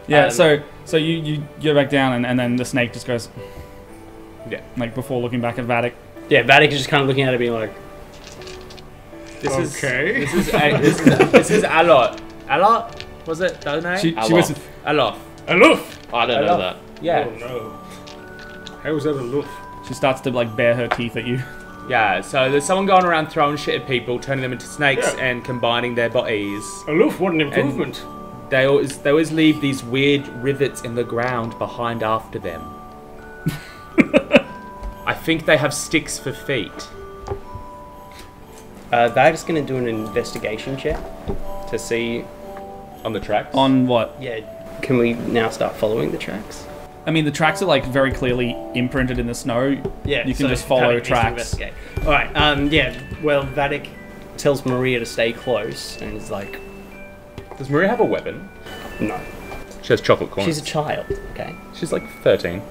Yeah, so you go back down, and then the snake just goes, Yeah. like before looking back at Vadok. Yeah, Vadok is just kind of looking at it being like, Okay. This is Alot. Alot? Was it that name? She Alof. was Aloof! I don't know that. Yeah. Oh no. How is that aloof? she starts to like bare her teeth at you. Yeah, so there's someone going around throwing shit at people, turning them into snakes and combining their bodies. Aloof, what an improvement. They always leave these weird rivets in the ground behind after them. I think they have sticks for feet. Vadok's going to do an investigation check to see, On the tracks? On what? yeah, can we now start following the tracks? I mean, the tracks are like very clearly imprinted in the snow. Yeah, you can so just follow Vadok needs to tracks. investigate. All right. Yeah. Well, Vadok tells Maria to stay close, and is like, Does Maria have a weapon? no. She has chocolate corn. She's a child. Okay. She's like 13.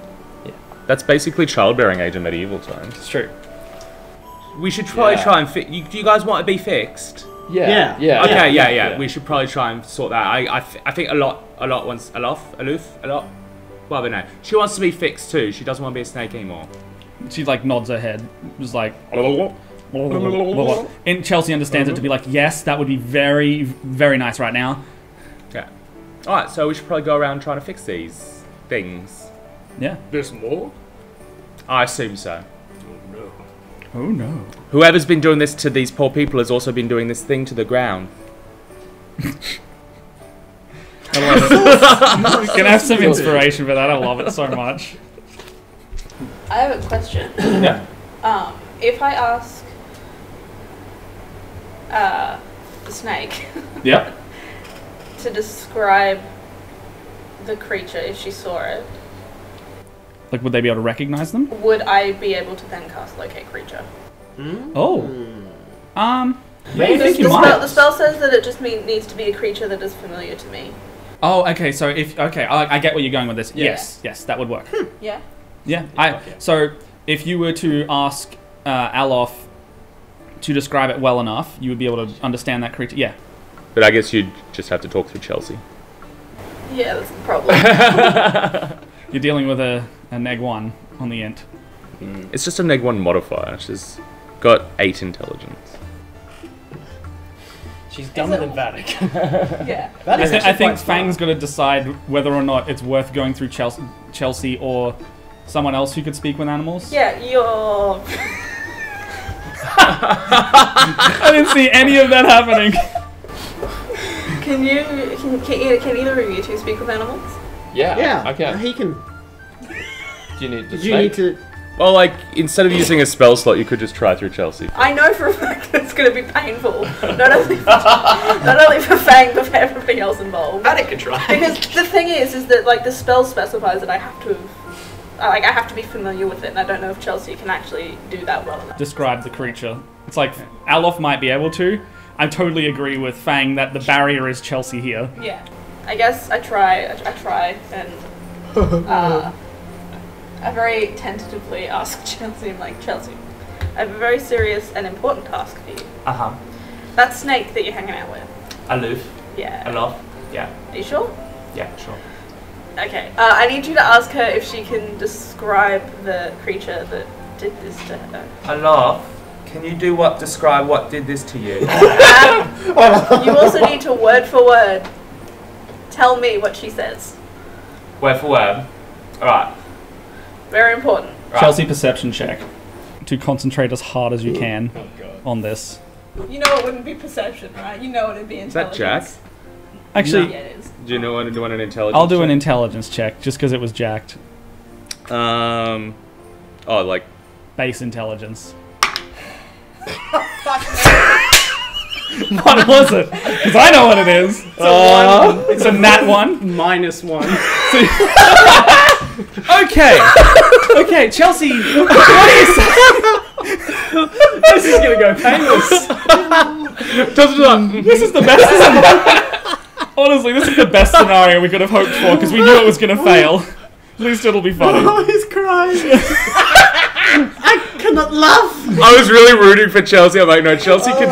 Yeah. That's basically childbearing age in medieval times. It's true. We should probably try and fix. Do you guys want to be fixed? Yeah. Okay, yeah. We should probably try and sort that. I think a lot wants aloof. Well, but no. She wants to be fixed too. She doesn't want to be a snake anymore. She like nods her head, just like. And Chelsea understands it to be like, yes, that would be very, very nice right now. Yeah. All right, so we should probably go around trying to fix these things. Yeah. There's more? I assume so. Oh no. Whoever's been doing this to these poor people has also been doing this thing to the ground. I love it. Can I have some inspiration for that? I love it so much. I have a question. Yeah. If I ask the snake Yep. to describe the creature if she saw it, Like, would they be able to recognize them? would I be able to then cast locate creature? Oh. Maybe I think The you might. spell says that it just needs to be a creature that is familiar to me. Oh, okay. So I get where you're going with this. Yeah. Yes, that would work. Yeah. Yeah. So if you were to ask Alof to describe it well enough, you would be able to understand that creature. Yeah. But I guess you'd just have to talk through Chelsea. Yeah, that's the problem. You're dealing with a neg 1 on the int. It's just a neg 1 modifier. She's got 8 intelligence. She's dumber than Vadok. Yeah. I think Fang's got to decide whether or not it's worth going through Chelsea or someone else who could speak with animals. Yeah, you're... I didn't see any of that happening. Can either of you two speak with animals? Yeah, I can. He can. Do you need the Did you snake? need to? Well, like, instead of using a spell slot, you could just try through Chelsea. I know for a fact that it's going to be painful. Not only for Fang, but for everybody else involved. Vadok could try. Because the thing is that like the spell specifies that I have to I have to be familiar with it, and I don't know if Chelsea can actually do that well enough. Describe the creature. It's like Alof might be able to. I totally agree with Fang that the barrier is Chelsea here. Yeah. I guess I try and I very tentatively ask Chelsea, I'm like, Chelsea, I have a very serious and important task for you. That snake that you're hanging out with. Aloof. Yeah. Alof. Yeah. Are you sure? Yeah, sure. Okay. I need you to ask her if she can describe the creature that did this to her. Alof, can you describe what did this to you? You also need to word for word tell me what she says. Word for word. Alright. Very important. Right. Chelsea perception check to concentrate as hard as you can on this. You know it wouldn't be perception, right? You know it'd be Is that intelligence. Jack? Actually, Yeah, it is. Do you want to do an intelligence I'll do an check? intelligence check just because it was jacked. Oh, like... Base intelligence. What was it? Because I know what it is. It's a nat 1. -1. Okay, Chelsea, what do you say? This is gonna go painless. This is the best. Honestly, this is the best scenario we could have hoped for because we knew it was going to fail. At least it'll be funny. Oh, he's crying. I cannot laugh. I was really rooting for Chelsea. I'm like, no, Chelsea can...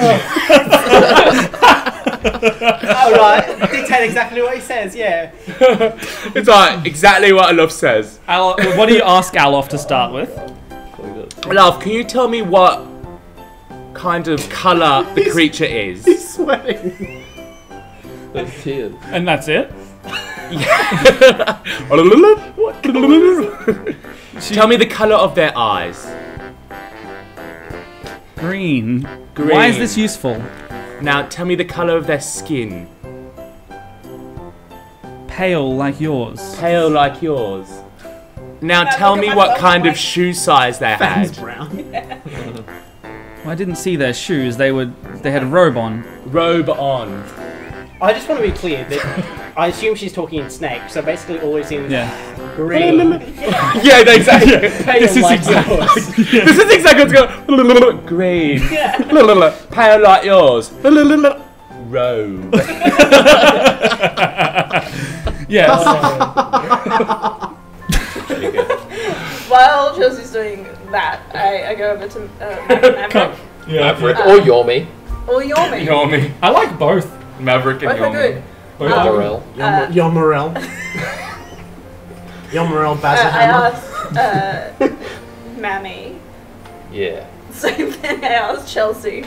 Alright, dictate exactly what he says, yeah. It's like exactly what Alof says. What do you ask Alof to start with? Alof, can you tell me what kind of colour the creature is? He's sweating. That's tears. And that's it? Tell me the colour of their eyes. Green. Green. Why is this useful? Now tell me the colour of their skin. Pale like yours. Pale like yours. Now Can I tell look me at what myself kind like- of shoe size they Fang's had. brown. Well, I didn't see their shoes. They had a robe on. Robe on. I just want to be clear that I assume she's talking in snake, so basically all we've seen is Yeah. green. Yeah, exactly. Pale This is like exactly- yours. This is exactly what's going. Green. Pale like yours. Robe. Yes. While Chelsea's doing that, I go over to Maverick. Maverick or Yormi. Or Yormi. Yormi. I like both. Maverick and Both are Yormi. good. Both are Morel. Yomorel. Yomorel I Bazzahammer. asked Mammy. Yeah. Same thing I asked Chelsea.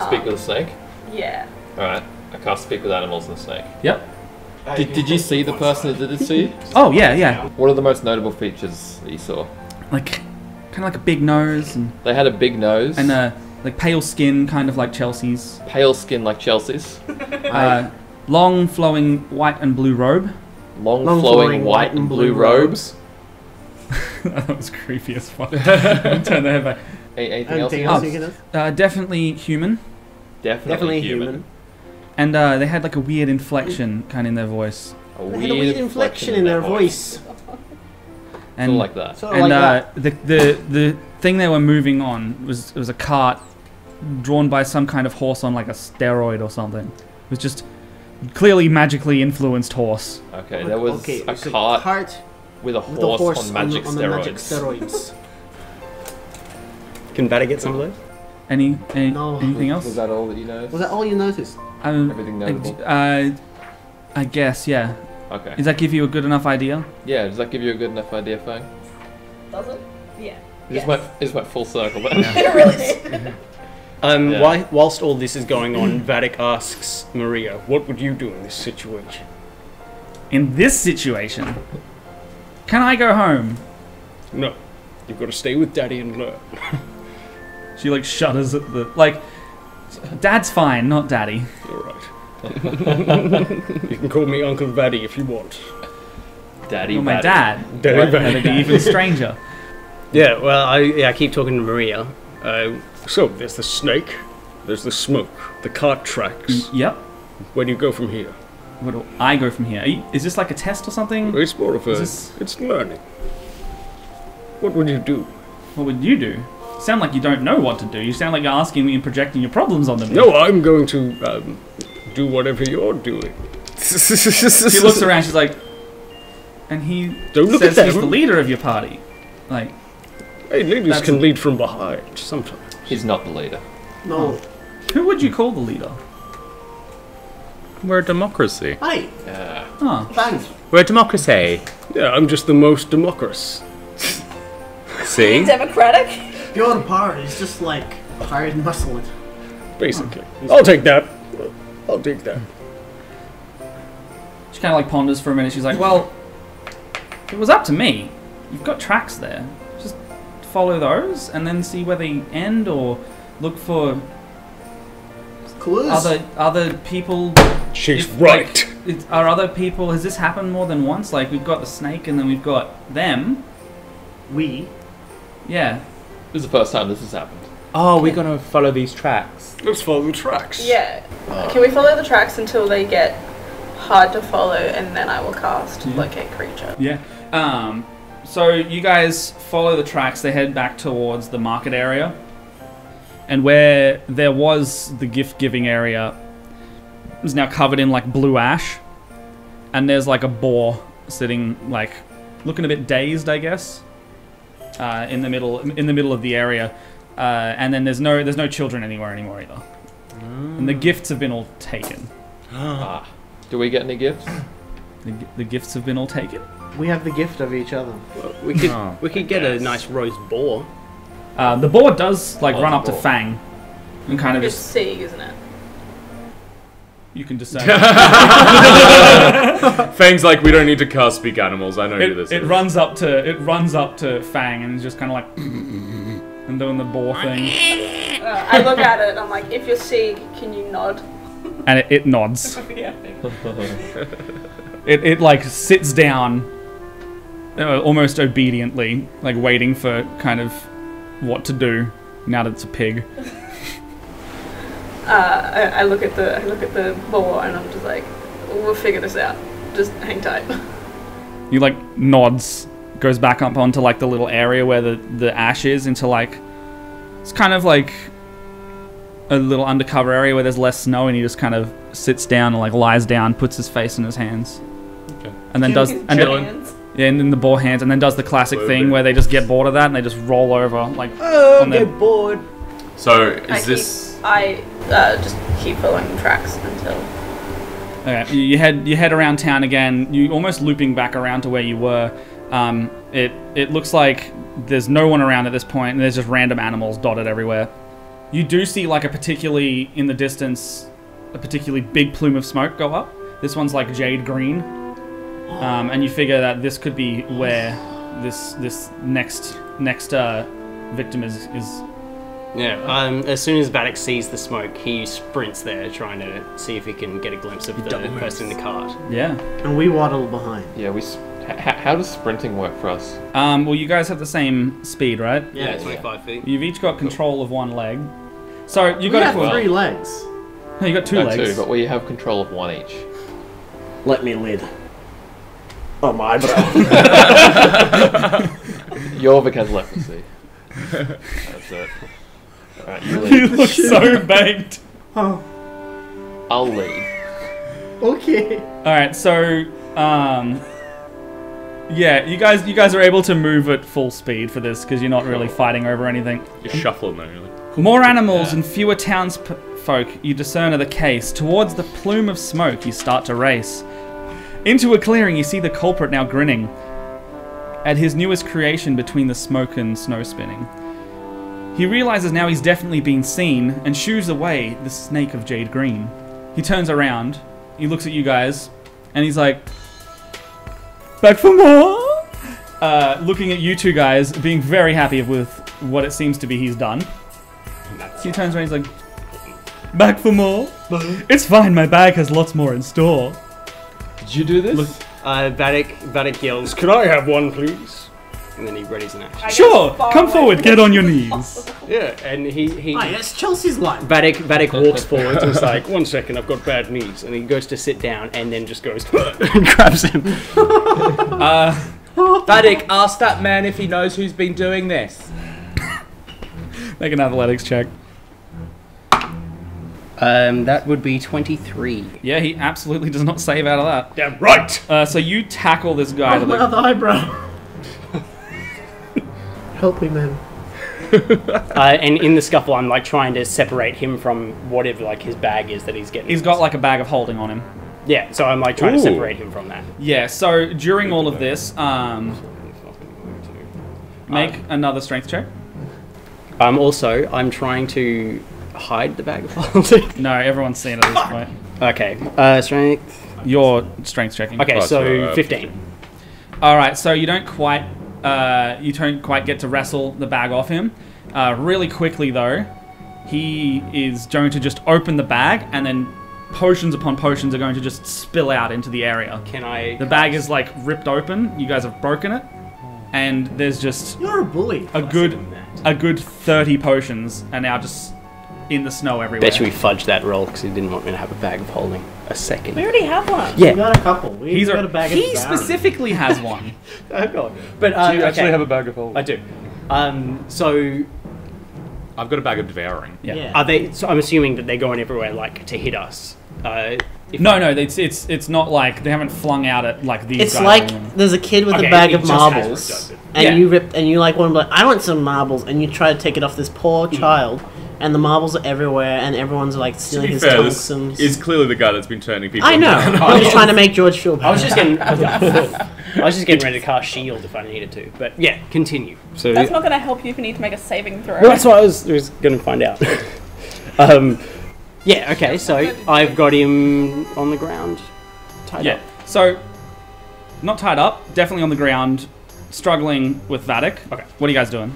Speak with a snake? Yeah. Alright. I can't speak with animals and a snake. Yep. Did you see the person that did this to you? Oh yeah. What are the most notable features that you saw? Like, kind of like a big nose and They had a big nose. like pale skin, kind of like Chelsea's. Pale skin like Chelsea's. Long flowing white and blue robe. Long flowing white and blue robes. That was creepy as fuck. Turn the head back. Anything else? Anything else you can ask? Definitely human. Definitely human. And they had like a weird inflection kind of in their voice. They had a weird inflection in their voice. And Sort of like that. Sort of like that. the thing they were moving on was a cart drawn by some kind of horse on like a steroid or something. It was just clearly magically influenced horse. Okay, there was Okay, a so cart with a with the horse on magic the steroids. magic steroids. Can Vadok get some of those? No. Anything else? Was that all that you noticed? Was that all you noticed? Everything notable? I guess, yeah. Okay. Does that give you a good enough idea? Yeah, does that give you a good enough idea, Fang? Does it? Yeah. It just went full circle there. It really did. Yeah. Whilst all this is going on, Vadok asks Maria, what would you do in this situation? In this situation, can I go home? No. You've got to stay with Daddy and learn. She like shudders at the like. Dad's fine, not Daddy. You're right. You can call me Uncle Vaddy if you want. Daddy, You're my Vaddy. dad. Daddy Right? Vaddy. That'd be even stranger. Yeah, well, I keep talking to Maria. So, there's the snake, there's the smoke, the cart tracks. Yep. Where do you go from here? Where do I go from here? Is this like a test or something? It's more of a... Is this- It's learning. What would you do? What would you do? You sound like you don't know what to do. You sound like you're asking me and projecting your problems onto me. No, I'm going to do whatever you're doing. She looks around. She's like, and he Don't look says at he's them. the leader of your party. Like, Hey, ladies That's- can lead from behind sometimes. He's not the leader. No. who would you call the leader? We're a democracy. Hi. Yeah. Oh, Thanks. We're a democracy. Yeah, I'm just the most democratic. See? Democratic? Your power is just like hard muscle. Basically. I'll take that. I'll take that. she kind of like ponders for a minute. She's like, well, if it was up to me, you've got tracks there. Just follow those and then see where they end, or look for Clues. other people. She's If, right. like, are other people? Has this happened more than once? Like we've got the snake and then we've got them. We. Yeah. This is the first time this has happened. Oh, we're gonna follow these tracks. Let's follow the tracks. Yeah. Can we follow the tracks until they get hard to follow, and then I will cast locate creature. Yeah. So you guys follow the tracks. They head back towards the market area, and where there was the gift-giving area is now covered in like blue ash, and there's like a boar sitting like looking a bit dazed, I guess, in the middle of the area, and then there's no children anywhere either, and the gifts have been all taken. Ah. Do we get any gifts? The gifts have been all taken. We have the gift of each other. Well, we could get a nice roast boar. The boar does like run up to boar. Fang, and kind of It's just Sieg, isn't it? you can discern. Fang's like, we don't need to cast speak animals. I know who this It is. runs up to Fang and is just kind of like and doing the boar thing, I look at it and I'm like, if you're Sieg, can you nod? and it nods. Yeah. It like sits down, almost obediently, like waiting for kind of what to do now that it's a pig. I look at the boar and I'm just like, we'll figure this out. Just hang tight. He like nods, goes back up onto like the little area where the ash is, into like it's kind of like a little undercover area where there's less snow, and he just kind of sits down and like lies down, puts his face in his hands. Okay. and then does and then the boar hands, and then does the classic thing where they just get bored of that and they just roll over like. Oh, on their... get bored. So I just keep following the tracks until. Okay, you head around town again. You almost looping back around to where you were. It looks like there's no one around at this point, and there's just random animals dotted everywhere. You do see like a particularly in the distance, a particularly big plume of smoke go up. This one's like jade green, and you figure that this could be where this next victim is. Yeah. As soon as Vadok sees the smoke, he sprints there, trying to see if he can get a glimpse of the person in the cart. Yeah. And we waddle behind. Yeah, how does sprinting work for us? Well, you guys have the same speed, right? Yeah, 25 feet. You've each got control of one leg. So you We got have 3 legs. No, you got 2 legs. 2, but we have control of 1 each. Let me lead. Oh my, bro. Jorvik has leprosy. That's it. Alright, you lead. You look so baked. Oh. I'll lead. Okay. Alright, so yeah, you guys are able to move at full speed for this because you're not really fighting over anything. You're shuffling though, really. More animals and fewer townsfolk you discern are the case. Towards the plume of smoke you start to race. Into a clearing you see the culprit now grinning at his newest creation between the smoke and snow spinning. He realizes now he's definitely been seen and shoos away the snake of jade green. He turns around, he looks at you guys, and he's like, back for more? Looking at you two guys, being very happy with what it seems to be he's done. He turns around, he's like, back for more? It's fine, my bag has lots more in store. Did you do this? Look, Vadok yells, "Could I have one, please?" And then he readies an action. sure, come forward, get on your knees. Yeah, and he Oh, yes, Chelsea's line. Vadok walks forward and is like, "1 second, I've got bad knees," and he goes to sit down and then just goes and grabs him. Vadok, ask that man if he knows who's been doing this. Make an athletics check. That would be 23. Yeah, he absolutely does not save out of that. Damn right! So you tackle this guy to My the... other eyebrow. Help me, man. And in the scuffle, I'm like trying to separate him from whatever like his bag is that he's getting. He's got like a bag of holding on him. Yeah, so I'm like trying to separate him from that. Yeah, so during all of this, make another strength check. Also, I'm trying to hide the bag of holding. No, everyone's seen it at this point. Okay, strength. You're strength checking. Okay, so 15. All right, so you don't quite get to wrestle the bag off him. Really quickly though, he is going to just open the bag, and then potions upon potions are going to just spill out into the area. Can I? The bag is like ripped open. You guys have broken it, and there's just You're a bully. a good 30 potions are now just in the snow everywhere. Bet you we fudged that roll because he didn't want me to have a bag of holding. A second. We already have one. We got a couple. We got a bag of He Baron. specifically has one. Oh god. But Do you actually okay. have a bag of holding? I do. So I've got a bag of devouring. Yeah. are they? So I'm assuming that they're going everywhere, like to hit us. No, it's not like they haven't flung out at like these It's guys. like there's a kid with Okay, a bag he of just has marbles, redundant. and Yeah. you rip and you like want to be like, I want some marbles, and you try to take it off this poor child, and the marbles are everywhere, and everyone's like To stealing be his fair, this tungstens. is clearly the guy that's been turning people. I know. I'm just trying to make George feel bad. I was just getting. I was just getting ready to cast shield if I needed to. But yeah, continue. So That's not going to help you if you need to make a saving throw. well, that's what I was going to find out. Yeah. Okay. So I've got him on the ground, tied Yeah. up. So not tied up, definitely on the ground, struggling with Vadok. Okay. What are you guys doing?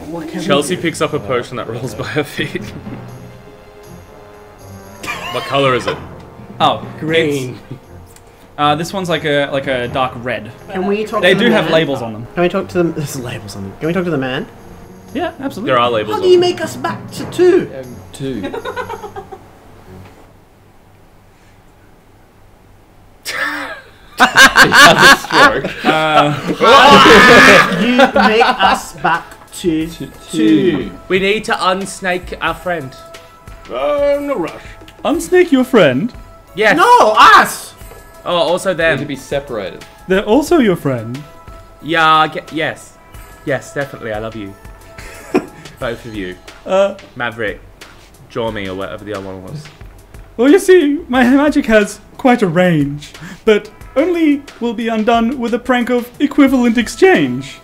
What can we Chelsea do? picks up a potion that rolls by her feet. What color is it? Oh, Green. This one's like a dark red. Can we talk They to the do have man? labels on them. Can we talk to them? There's labels on them. Can we talk to the man? Yeah, absolutely. There are labels. How on do you them. make us back to 2? 2. You make us back to 2. We need to unsnake our friend. No rush. Unsnake your friend. Yes. No, us! Oh, also They need to them. be separated. They're also your friend. Yeah, yes. Yes, definitely. I love you. Both of you. Maverick, Jormy, or whatever the other one was. Well, you see, my magic has quite a range, but only will be undone with a prank of equivalent exchange.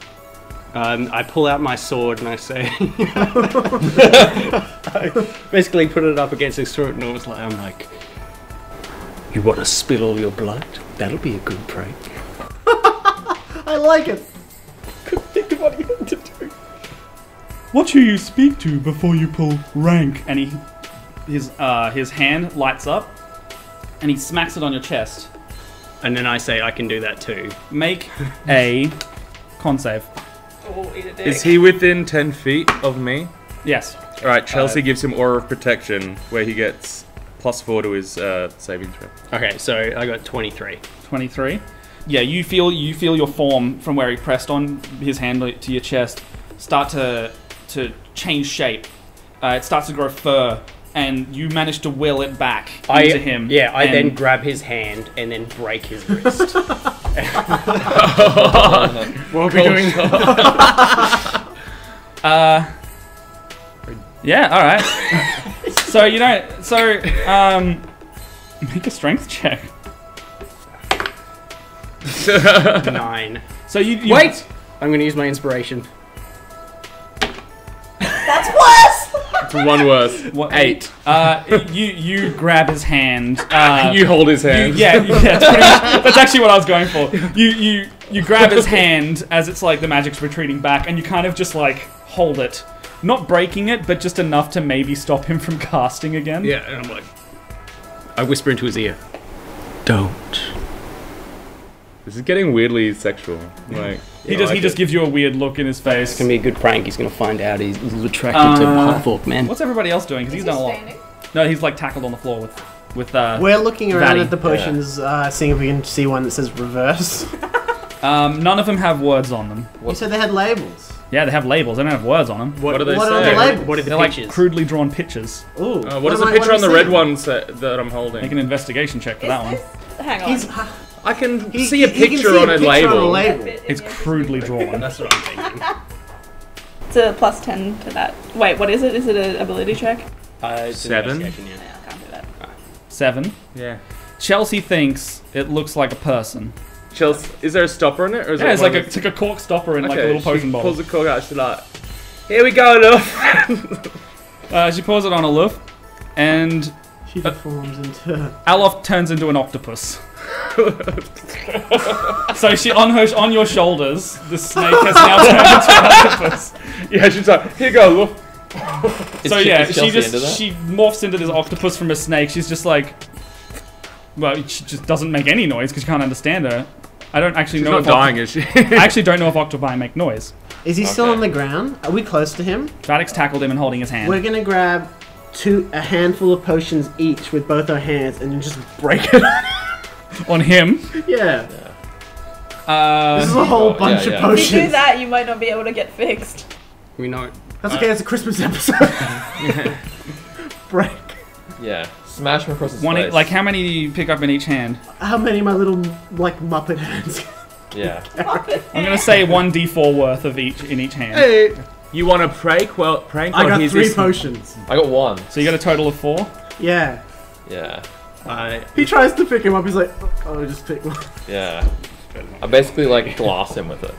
I pull out my sword and I say, I basically put it up against his throat, and I'm like, you want to spill all your blood? That'll be a good prank. I like it. Think of what you want to do. What should you speak to before you pull rank? And his hand lights up, and he smacks it on your chest. And then I say, I can do that too. Make a con save. Oh, eat a dick. Is he within 10 feet of me? Yes. Alright, Chelsea gives him Aura of Protection, where he gets +4 to his saving throw. Okay, so I got 23. 23. Yeah, you feel your form from where he pressed on his hand to your chest start to change shape. It starts to grow fur, and you manage to will it back into him. Yeah, I and then grab his hand and then break his wrist. What are we doing? Yeah, all right. Make a strength check. 9. So you Wait! I'm going to use my inspiration. That's worse! It's one worse. What, 8. You grab his hand. You hold his hand. That's actually what I was going for. You grab his hand as it's like the magic's retreating back, and you kind of just like hold it, not breaking it, but just enough to maybe stop him from casting again. Yeah, and I'm like, I whisper into his ear, don't. This is getting weirdly sexual. Like He just gives you a weird look in his It's face. going to be a good prank. He's going to find out he's a little attracted to Half-Orc, man. What's everybody else doing? Because he's done a lot. No, he's like tackled on the floor with We're looking around Vatty. at the potions, seeing if we can see one that says reverse. none of them have words on them. You said they had labels. Yeah, they have labels. They don't have words on them. What do they What say? are the labels? What are the They're like pictures? crudely drawn pictures. Ooh. What is the picture on the red one that I'm holding? Make an investigation check for that one. Hang on. He's, I can he- see a he can picture see on a label. label. It's crudely drawn. That's what I'm thinking. It's a +10 to that. Wait, what is it? Is it an ability check? It's an 7? investigation, yeah. Yeah, I can't do that. 7. Yeah. Chelsea thinks it looks like a person. Chelsea, is there a stopper in it, or is Yeah, it it's one like of a cork stopper in the- like a little potion she bottle. pulls the cork out. She's like, "Here we go, love." She pours it on a loof, and She deforms into. Alof turns into an octopus. So she on your shoulders, the snake has now turned into an octopus. Yeah, she's like, "Here you go, love." So Is yeah, Chelsea into that? she morphs into this octopus from a snake. She's just like, well, she just doesn't make any noise because you can't understand her. I don't actually She's know. not if dying, is she? I actually don't know if octopi make noise. Is he still Okay. on the ground? Are we close to him? Vadok's tackled him and holding his hand. We're gonna grab a handful of potions each with both our hands and then just break it. On him. Yeah. This is a whole Oh, bunch yeah, of yeah. If you do potions. that, you might not be able to get fixed. We know. That's okay. It's a Christmas episode. Break. Yeah. Smash him across his One, face. like how many do you pick up in each hand? How many of my little like Muppet hands? Yeah. I'm gonna say 1d4 worth of each in each hand. Hey, You want to prank? Well, prank. I or got here's 3 this- potions. I got 1. So you got a total of 4. Yeah. Yeah. He tries to pick him up. He's like, "Oh, I'll just pick one." Yeah. I basically like glass him with it.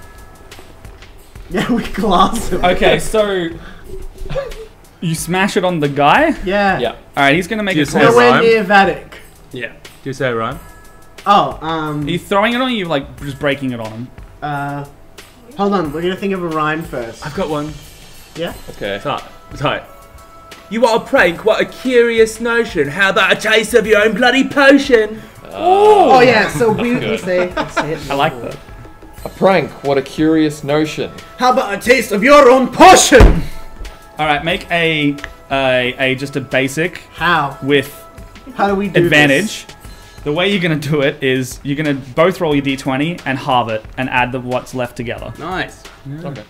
Yeah, we glass him. Okay, so you smash it on the guy. Yeah. Yeah. All right, he's gonna make Do a you say con. Nowhere rhyme? near Vadok. Yeah. Do you say it right? Oh, Are you throwing it on? Or are you like just breaking it on him? hold on. We're gonna think of a rhyme first. I've got one. Okay. Tight. You want a prank? What a curious notion. How about a taste of your own bloody potion? Oh yeah. So we Good. say it. I like that. A prank. What a curious notion. How about a taste of your own potion? All right, make a just a basic How? with How do we do advantage. The way you're gonna do it is you're gonna both roll your d20 and halve it and add what's left together. Nice. Okay.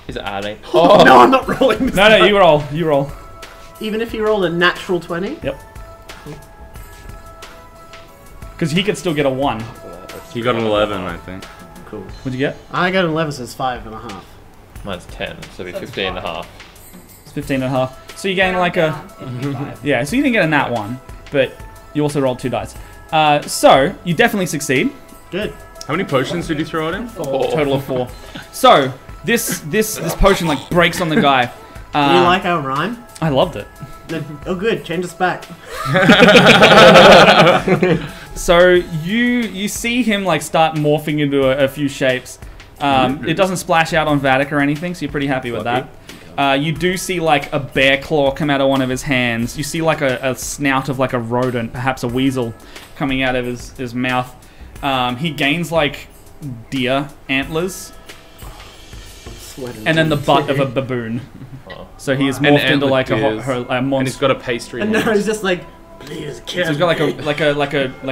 Is it adding? This? Oh, No, I'm not rolling. This No, time. you roll. You roll. Even if you rolled a natural 20. Yep. Because he could still get a 1. He got an 11, I think. Cool. What'd you get? I got an 11, so it's 5.5. Mine's 10, so it'd be 15 and a half. It's 15 and a half. So you gain like a... Yeah, so you didn't get a nat 1, but you also rolled 2 dice. So, you definitely succeed. Good. How many potions did you throw at him? 4. Total of 4. So, this potion like breaks on the guy. Do you like our rhyme? I loved it. Oh, good. Change us back. So you see him like start morphing into a few shapes. It doesn't splash out on Vadok or anything, so you're pretty happy with that. You do see like a bear claw come out of one of his hands. You see like a snout of like a rodent, perhaps a weasel, coming out of his mouth. He gains like deer antlers. And then the butt of a baboon. So he is morphed into like a monster. And he's got a pastry. And no, he's just like, please kill me. So he's got like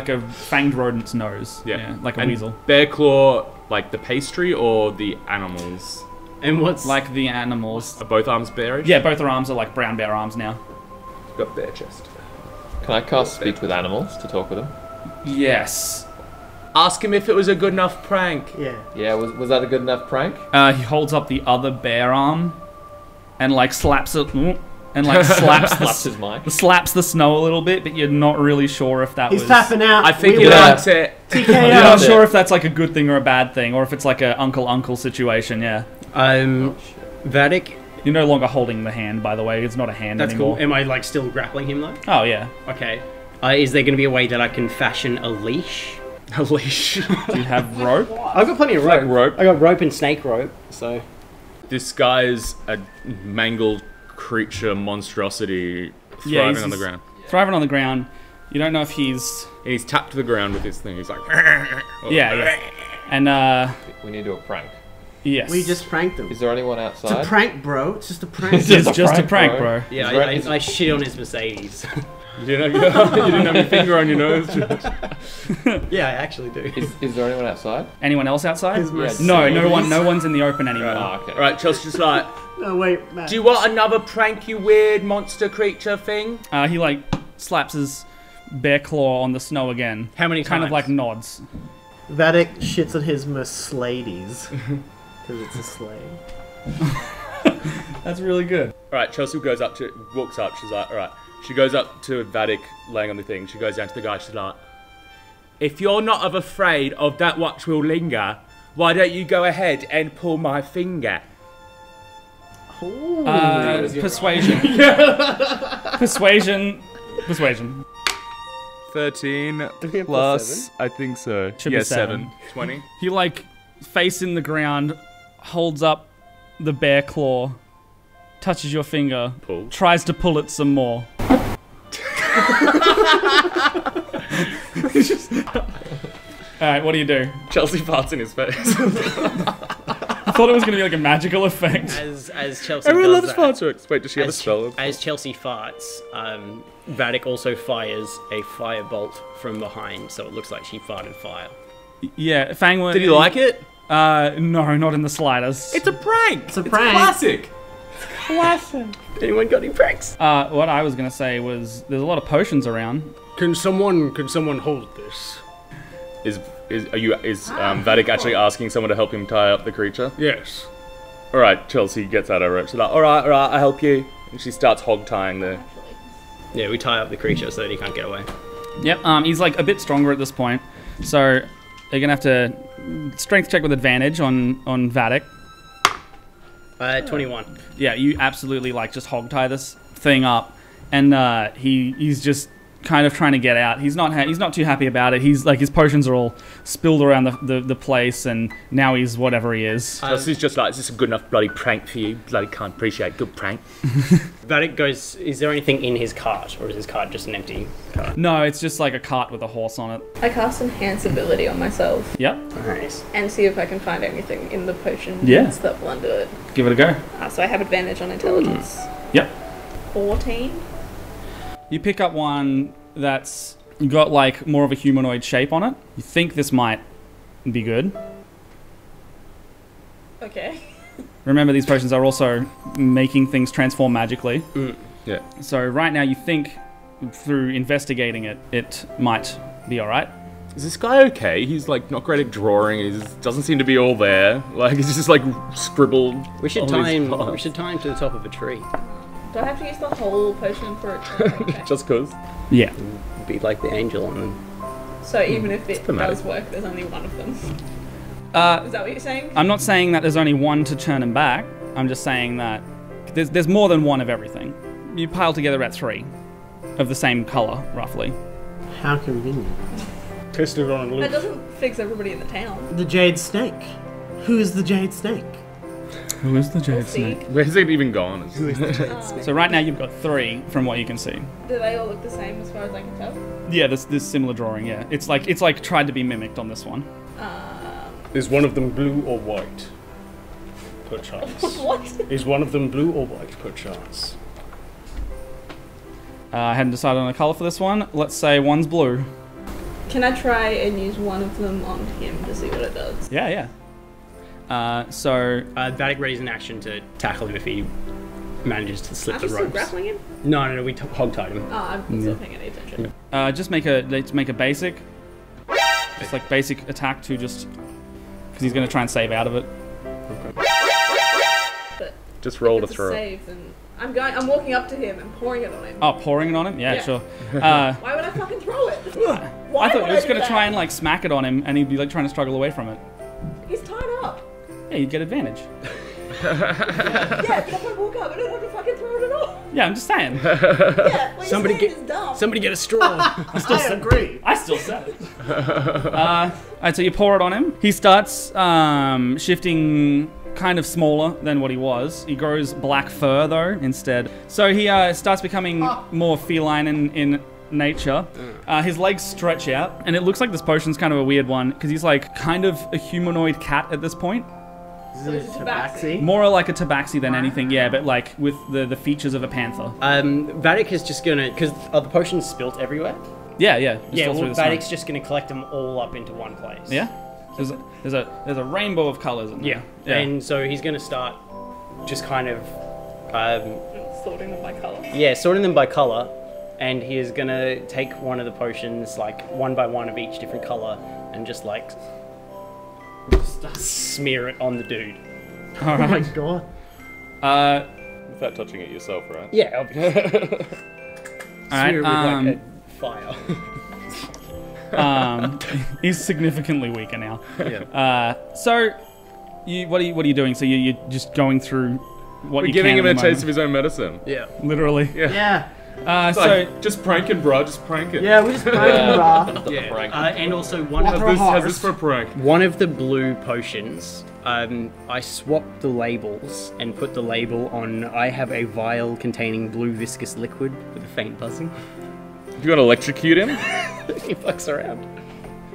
a fanged rodent's nose. Yeah, like a weasel. Bear claw, like the pastry or the animals? And what's like the animals? Are both arms bearish? Yeah, both their arms are like brown bear arms now. Got bear chest. Can I cast speak with animals to talk with them? Yes. Ask him if it was a good enough prank. Yeah. Yeah, was that a good enough prank? He holds up the other bear arm and like slaps it and like slaps the snow a little bit, but you're not really sure if that He's was... tapping out. I think he likes it. You're not sure if that's like a good thing or a bad thing, or if it's like a uncle situation, yeah. Vadok. You're no longer holding the hand, by the way. It's not a hand anymore. Cool. Am I like still grappling him though? Oh, yeah. Okay. Is there going to be a way that I can fashion a leash? A leash. Do you have rope? I've got plenty of rope. Rope. I got rope and snake rope, so... This guy's a mangled creature monstrosity thriving on the ground. Thriving on the ground. You don't know if he's... And he's tapped to the ground with his thing. He's like... Yeah. And, we need to do a prank. Yes. We just pranked him. Is there anyone outside? It's a prank, bro. It's just a prank. It's just a prank, bro. Yeah, I shit on his Mercedes. You didn't have your finger on your nose? Yeah, I actually do. Is there anyone outside? Anyone else outside? Yeah, no one's in the open anymore. Oh, okay. Alright, Chelsea's like... No, wait, Matt. Do you want another prank, you weird monster creature thing? He like slaps his bear claw on the snow again. How many Kind times? of like nods. Vadok shits on his Mercedes. Because it's a sleigh. That's really good. Alright, Chelsea walks up, she's like, alright. She goes up to Vadok laying on the thing. She goes down to the guy, she's like, if you're not afraid of that which will linger, why don't you go ahead and pull my finger? Persuasion. Persuasion. 13 plus, I think so. Should be 7. 20. He like, face in the ground, holds up the bear claw, touches your finger, tries to pull it some more. Alright, what do you do? Chelsea farts in his face. I thought it was going to be like a magical effect. As Chelsea Everyone does loves that, farts jokes. Wait, does she have a spell? As Chelsea farts, Vadok also fires a firebolt from behind, so it looks like she farted fire. Yeah, Fang. Did he like it? No, not in the slightest. It's a prank. It's a prank. Classic. Classic. Anyone got any pranks? What I was going to say was there's a lot of potions around. Can someone hold this? Is Vadok actually asking someone to help him tie up the creature? Yes. Alright, Chelsea gets out her rope. She's like, alright, I'll help you. And she starts hog tying the... Yeah, we tie up the creature so that he can't get away. Yep, he's like a bit stronger at this point. So you're going to have to strength check with advantage on Vadok. 21. Yeah, you absolutely like just hog tie this thing up. And he's just kind of trying to get out. He's not too happy about it. He's like, his potions are all spilled around the place, and now he's whatever he is. Chelsea's just like, is this a good enough bloody prank for you? Bloody can't appreciate good prank. Vadok goes, is there anything in his cart, or is his cart just an empty cart? No, it's just like a cart with a horse on it. I cast Enhance ability on myself Yep. Nice. and see if I can find anything in the potion Yeah. and stuff under it. Give it a go. So I have advantage on intelligence. Yep. 14. You pick up one that's got like more of a humanoid shape on it. You think this might be good. Okay. Remember, these potions are also making things transform magically. Yeah. So right now you think through investigating it, it might be alright. Is this guy okay? He's like not great at drawing. He doesn't seem to be all there. Like he's just like scribbled. We should tie him to the top of a tree. Do I have to use the whole potion for it to okay. Just cause. Yeah. Be like the angel on them. So even if it thematic. does work, there's only one of them. Is that what you're saying? I'm not saying that there's only one to turn him back. I'm just saying that there's more than one of everything. You pile together about 3 of the same color, roughly. How convenient. Test it on a That loop. doesn't fix everybody in the town. The Jade Snake. Who is the Jade Snake? Who is the Jade We'll see. Where's it even gone? So right now you've got 3 from what you can see. Do they all look the same as far as I can tell? Yeah, this similar drawing. Yeah, it's like tried to be mimicked on this one. Is one of them blue or white? Perchance. What? Is one of them blue or white? Perchance. I hadn't decided on a color for this one. Let's say one's blue. Can I try and use one of them on him to see what it does? Yeah, yeah. Vadok readies an action to tackle him if he manages to slip Aren't the you still ropes. grappling him? No, we hog-tied him. Oh, I'm still paying any attention. just make a basic, just like basic attack to just because he's gonna try and save out of it. But Just roll to if it's a throw. save, then I'm walking up to him and pouring it on him. Oh, pouring it on him? Yeah, Yeah. sure. Why would I fucking throw it? Why I thought would you were just do gonna that? try and like smack it on him, and he'd be like trying to struggle away from it. He's tied up. Yeah, you'd get advantage. Yeah, but if I walk up, I don't have to fucking throw it at all. Yeah, I'm just saying. Yeah, what Somebody you're saying is dumb. Somebody get a straw. I agree. I still said it. Alright, so you pour it on him. He starts shifting kind of smaller than what he was. He grows black fur though instead. So he starts becoming more feline in nature. His legs stretch out, and it looks like this potion's kind of a weird one because he's like kind of a humanoid cat at this point. Is it a tabaxi? More like a tabaxi than anything, yeah, but like with the features of a panther. Vadok is just gonna, because are the potions spilt everywhere? Yeah, yeah. just Yeah, all well, through the snow. Vadok's just gonna collect them all up into one place. Yeah. There's a rainbow of colors in there. Yeah. And so he's gonna start just kind of, Sorting them by colour. yeah, sorting them by color, and he is gonna take one of the potions, like one by one of each different color, and just like smear it on the dude. All Oh my right. god. Without touching it yourself, right? Yeah, obviously. All Smear it right. with like a fire. He's significantly weaker now. Yeah. So, what are you doing? So you're just going through what We're you giving can him at a the taste of moment. his own medicine. Yeah. Literally. Yeah. It's So like, just pranking, bro. Just pranking. Yeah, we just playing raw. Yeah. prank. And also one What of the the heart? Has this for a prank? one of the blue potions. I swapped the labels and put the label on. I have a vial containing blue viscous liquid with a faint buzzing. You want to electrocute him? He fucks around.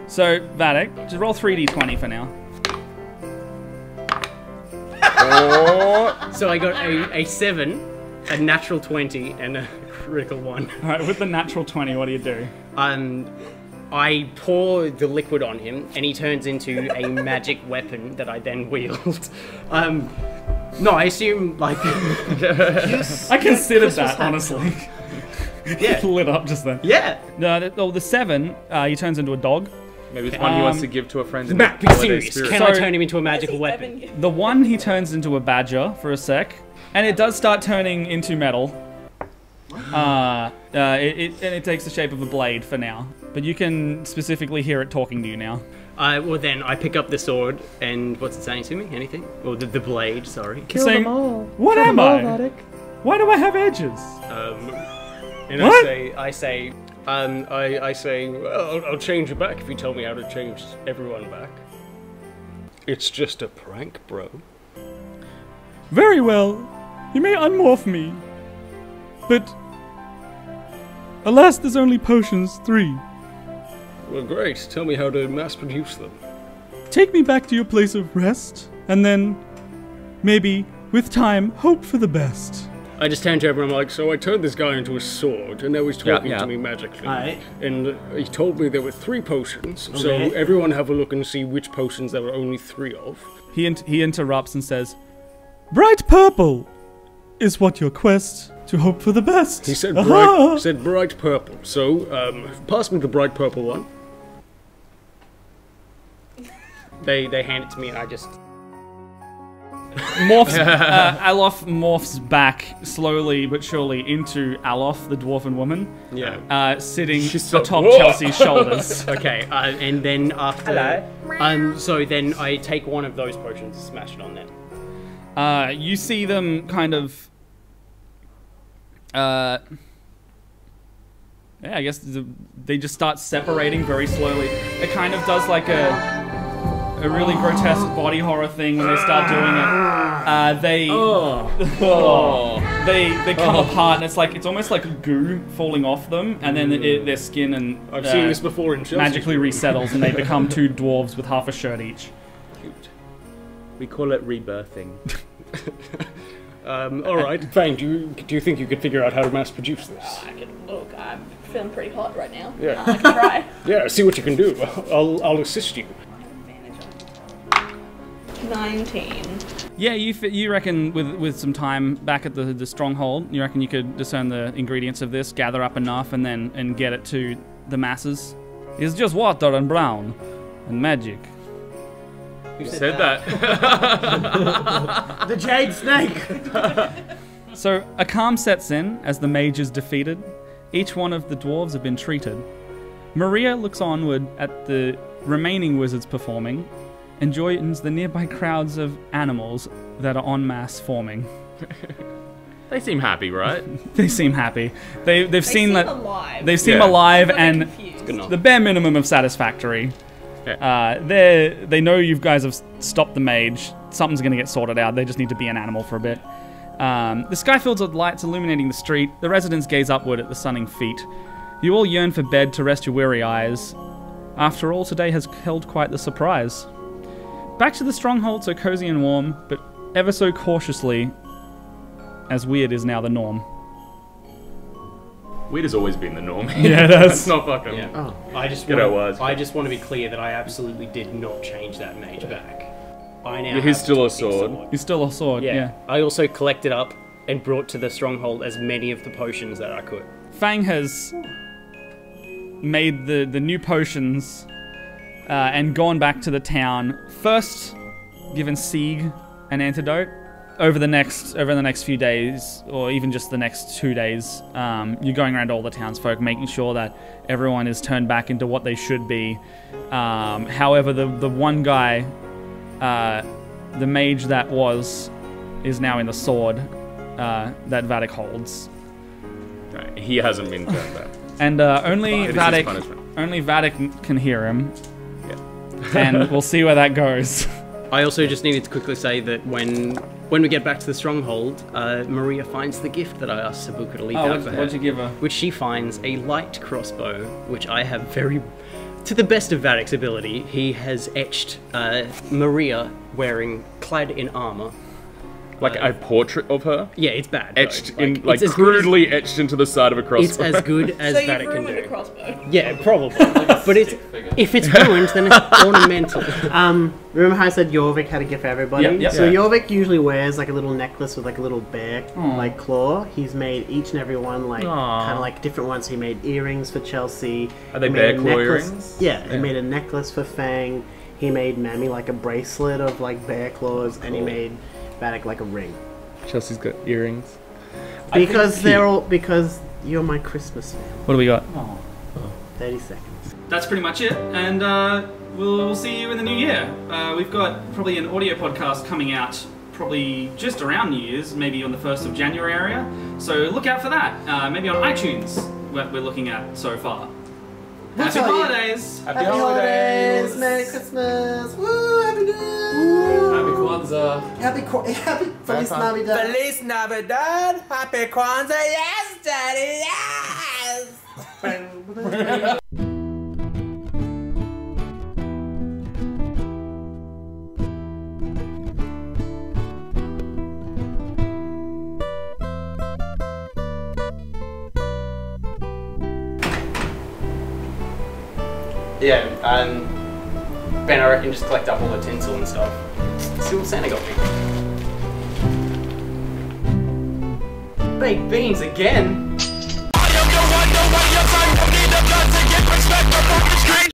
So Vadok, just roll 3d20 for now. So I got a 7, a natural 20, and a critical 1. All right, with the natural 20, what do you do? I pour the liquid on him, and he turns into a magic weapon that I then wield. No, I assume like I considered that honestly. yeah, Lit up just then. yeah. No, the 7, he turns into a dog. Maybe it's one he wants to give to a friend. in Matt, the be holiday serious. spirit. Can I turn him into a magical weapon? The 1 he turns into a badger for a sec, and it does start turning into metal. It takes the shape of a blade for now, but you can specifically hear it talking to you now. Well then, I pick up the sword, and what's it saying to me? Anything? Or the blade, sorry. It's saying, "What am I? Why do I have edges?" And What? I say, well, I'll change you back if you tell me how to change everyone back. It's just a prank, bro. Very well. You may unmorph me, but alas, there's only potions 3. Well, great. Tell me how to mass produce them. Take me back to your place of rest, and then maybe, with time, hope for the best. I just turned to everyone like, so I turned this guy into a sword, and now he's talking yeah. to me magically. Alright. And he told me there were 3 potions, so Okay. everyone have a look and see which potions there were only 3 of. He interrupts and says, "Bright purple is what your quest to hope for the best." He said Aha! bright purple, so pass me the bright purple one. They hand it to me and I just... Morphs, Alof morphs back slowly but surely into Alof, the dwarven woman. Yeah. Sitting She's atop so- Chelsea's shoulders. Okay, and then after... so then I take one of those potions and smash it on them. You see them kind of... yeah, I guess they just start separating very slowly. It kind of does like a really grotesque body horror thing when they start doing it. They come apart, and it's almost like goo falling off them, and then their skin and I've seen this before in Chelsea. magically resettles, and they become two dwarves with half a shirt each. Cute. We call it rebirthing. Alright, Fang, do you think you could figure out how to mass produce this? I can look. I'm feeling pretty hot right now. Yeah. I can try. Yeah, see what you can do. I'll assist you. 19. Yeah, you reckon with some time back at the stronghold, you reckon you could discern the ingredients of this, gather up enough, and get it to the masses? It's just water and brown and magic. Who said that? The Jade Snake! So a calm sets in as the mage is defeated. Each one of the dwarves have been treated. Maria looks onward at the remaining wizards performing, and joins the nearby crowds of animals that are en masse forming. They seem happy, right? They seem happy. They've seen that alive. they seem Yeah. alive But they're and confused. the bare minimum of satisfactory. Yeah. They know you guys have stopped the mage. Something's going to get sorted out. They just need to be an animal for a bit. The sky fills with lights illuminating the street. The residents gaze upward at the sunning feet. You all yearn for bed to rest your weary eyes. After all, today has held quite the surprise. Back to the stronghold, so cozy and warm, but ever so cautiously, as weird is now the norm. Weird has always been the norm. Yeah, That's not fucking... Yeah. I just Get our words. want to be clear that I absolutely did not change that mage back. I now Yeah, he's have still a big sword. He's still a sword, yeah. I also collected up and brought to the stronghold as many of the potions that I could. Fang has made the new potions and gone back to the town. First, given Sieg an antidote. Over the next few days, or even just the next 2 days, you're going around all the townsfolk, making sure that everyone is turned back into what they should be. However, the one guy, the mage that is now in the sword that Vadok holds. Right, he hasn't been turned back. And only It is his punishment. Vadok can hear him. Yeah. And we'll see where that goes. I also just needed to quickly say that when we get back to the stronghold, Maria finds the gift that I asked Sabuka to leave out for her. what'd you give her? Which she finds a light crossbow, which I have to the best of Vadok's ability, he has etched Maria clad in armor. Like a portrait of her? Yeah, it's bad. though. Etched in, like it's as good as- crudely etched into the side of a crossbow. It's as good as So you've Vadok can ruined a do. crossbow. Yeah, probably. But if it's ruined, then it's ornamental. Remember how I said Jorvik had a gift for everybody? Yep. So Yeah. Jorvik usually wears like a little necklace with like a little bear like claw. He's made each and every one like kind of like different ones. He made earrings for Chelsea. Are they He made bear a claw necklace- earrings? Yeah, he made a necklace for Fang. He made Mammy like a bracelet of like bear claws, and he made Vadok like a ring. Chelsea's got earrings. Because because you're my Christmas fan. What do we got? 30 seconds. That's pretty much it, and we'll see you in the new year. We've got probably an audio podcast coming out probably just around New Year's, maybe on the 1st of January area, so look out for that. Maybe on iTunes, what we're looking at so far. Happy holidays! Happy holidays! Merry Christmas! Woo! Happy New Year! Happy Kwanzaa. Happy Feliz Navidad! Feliz Navidad, Happy Kwanzaa, yes, Daddy, yes! Yeah, Ben, I reckon just collect up all the tinsel and stuff. See what Santa got me. Baked beans again?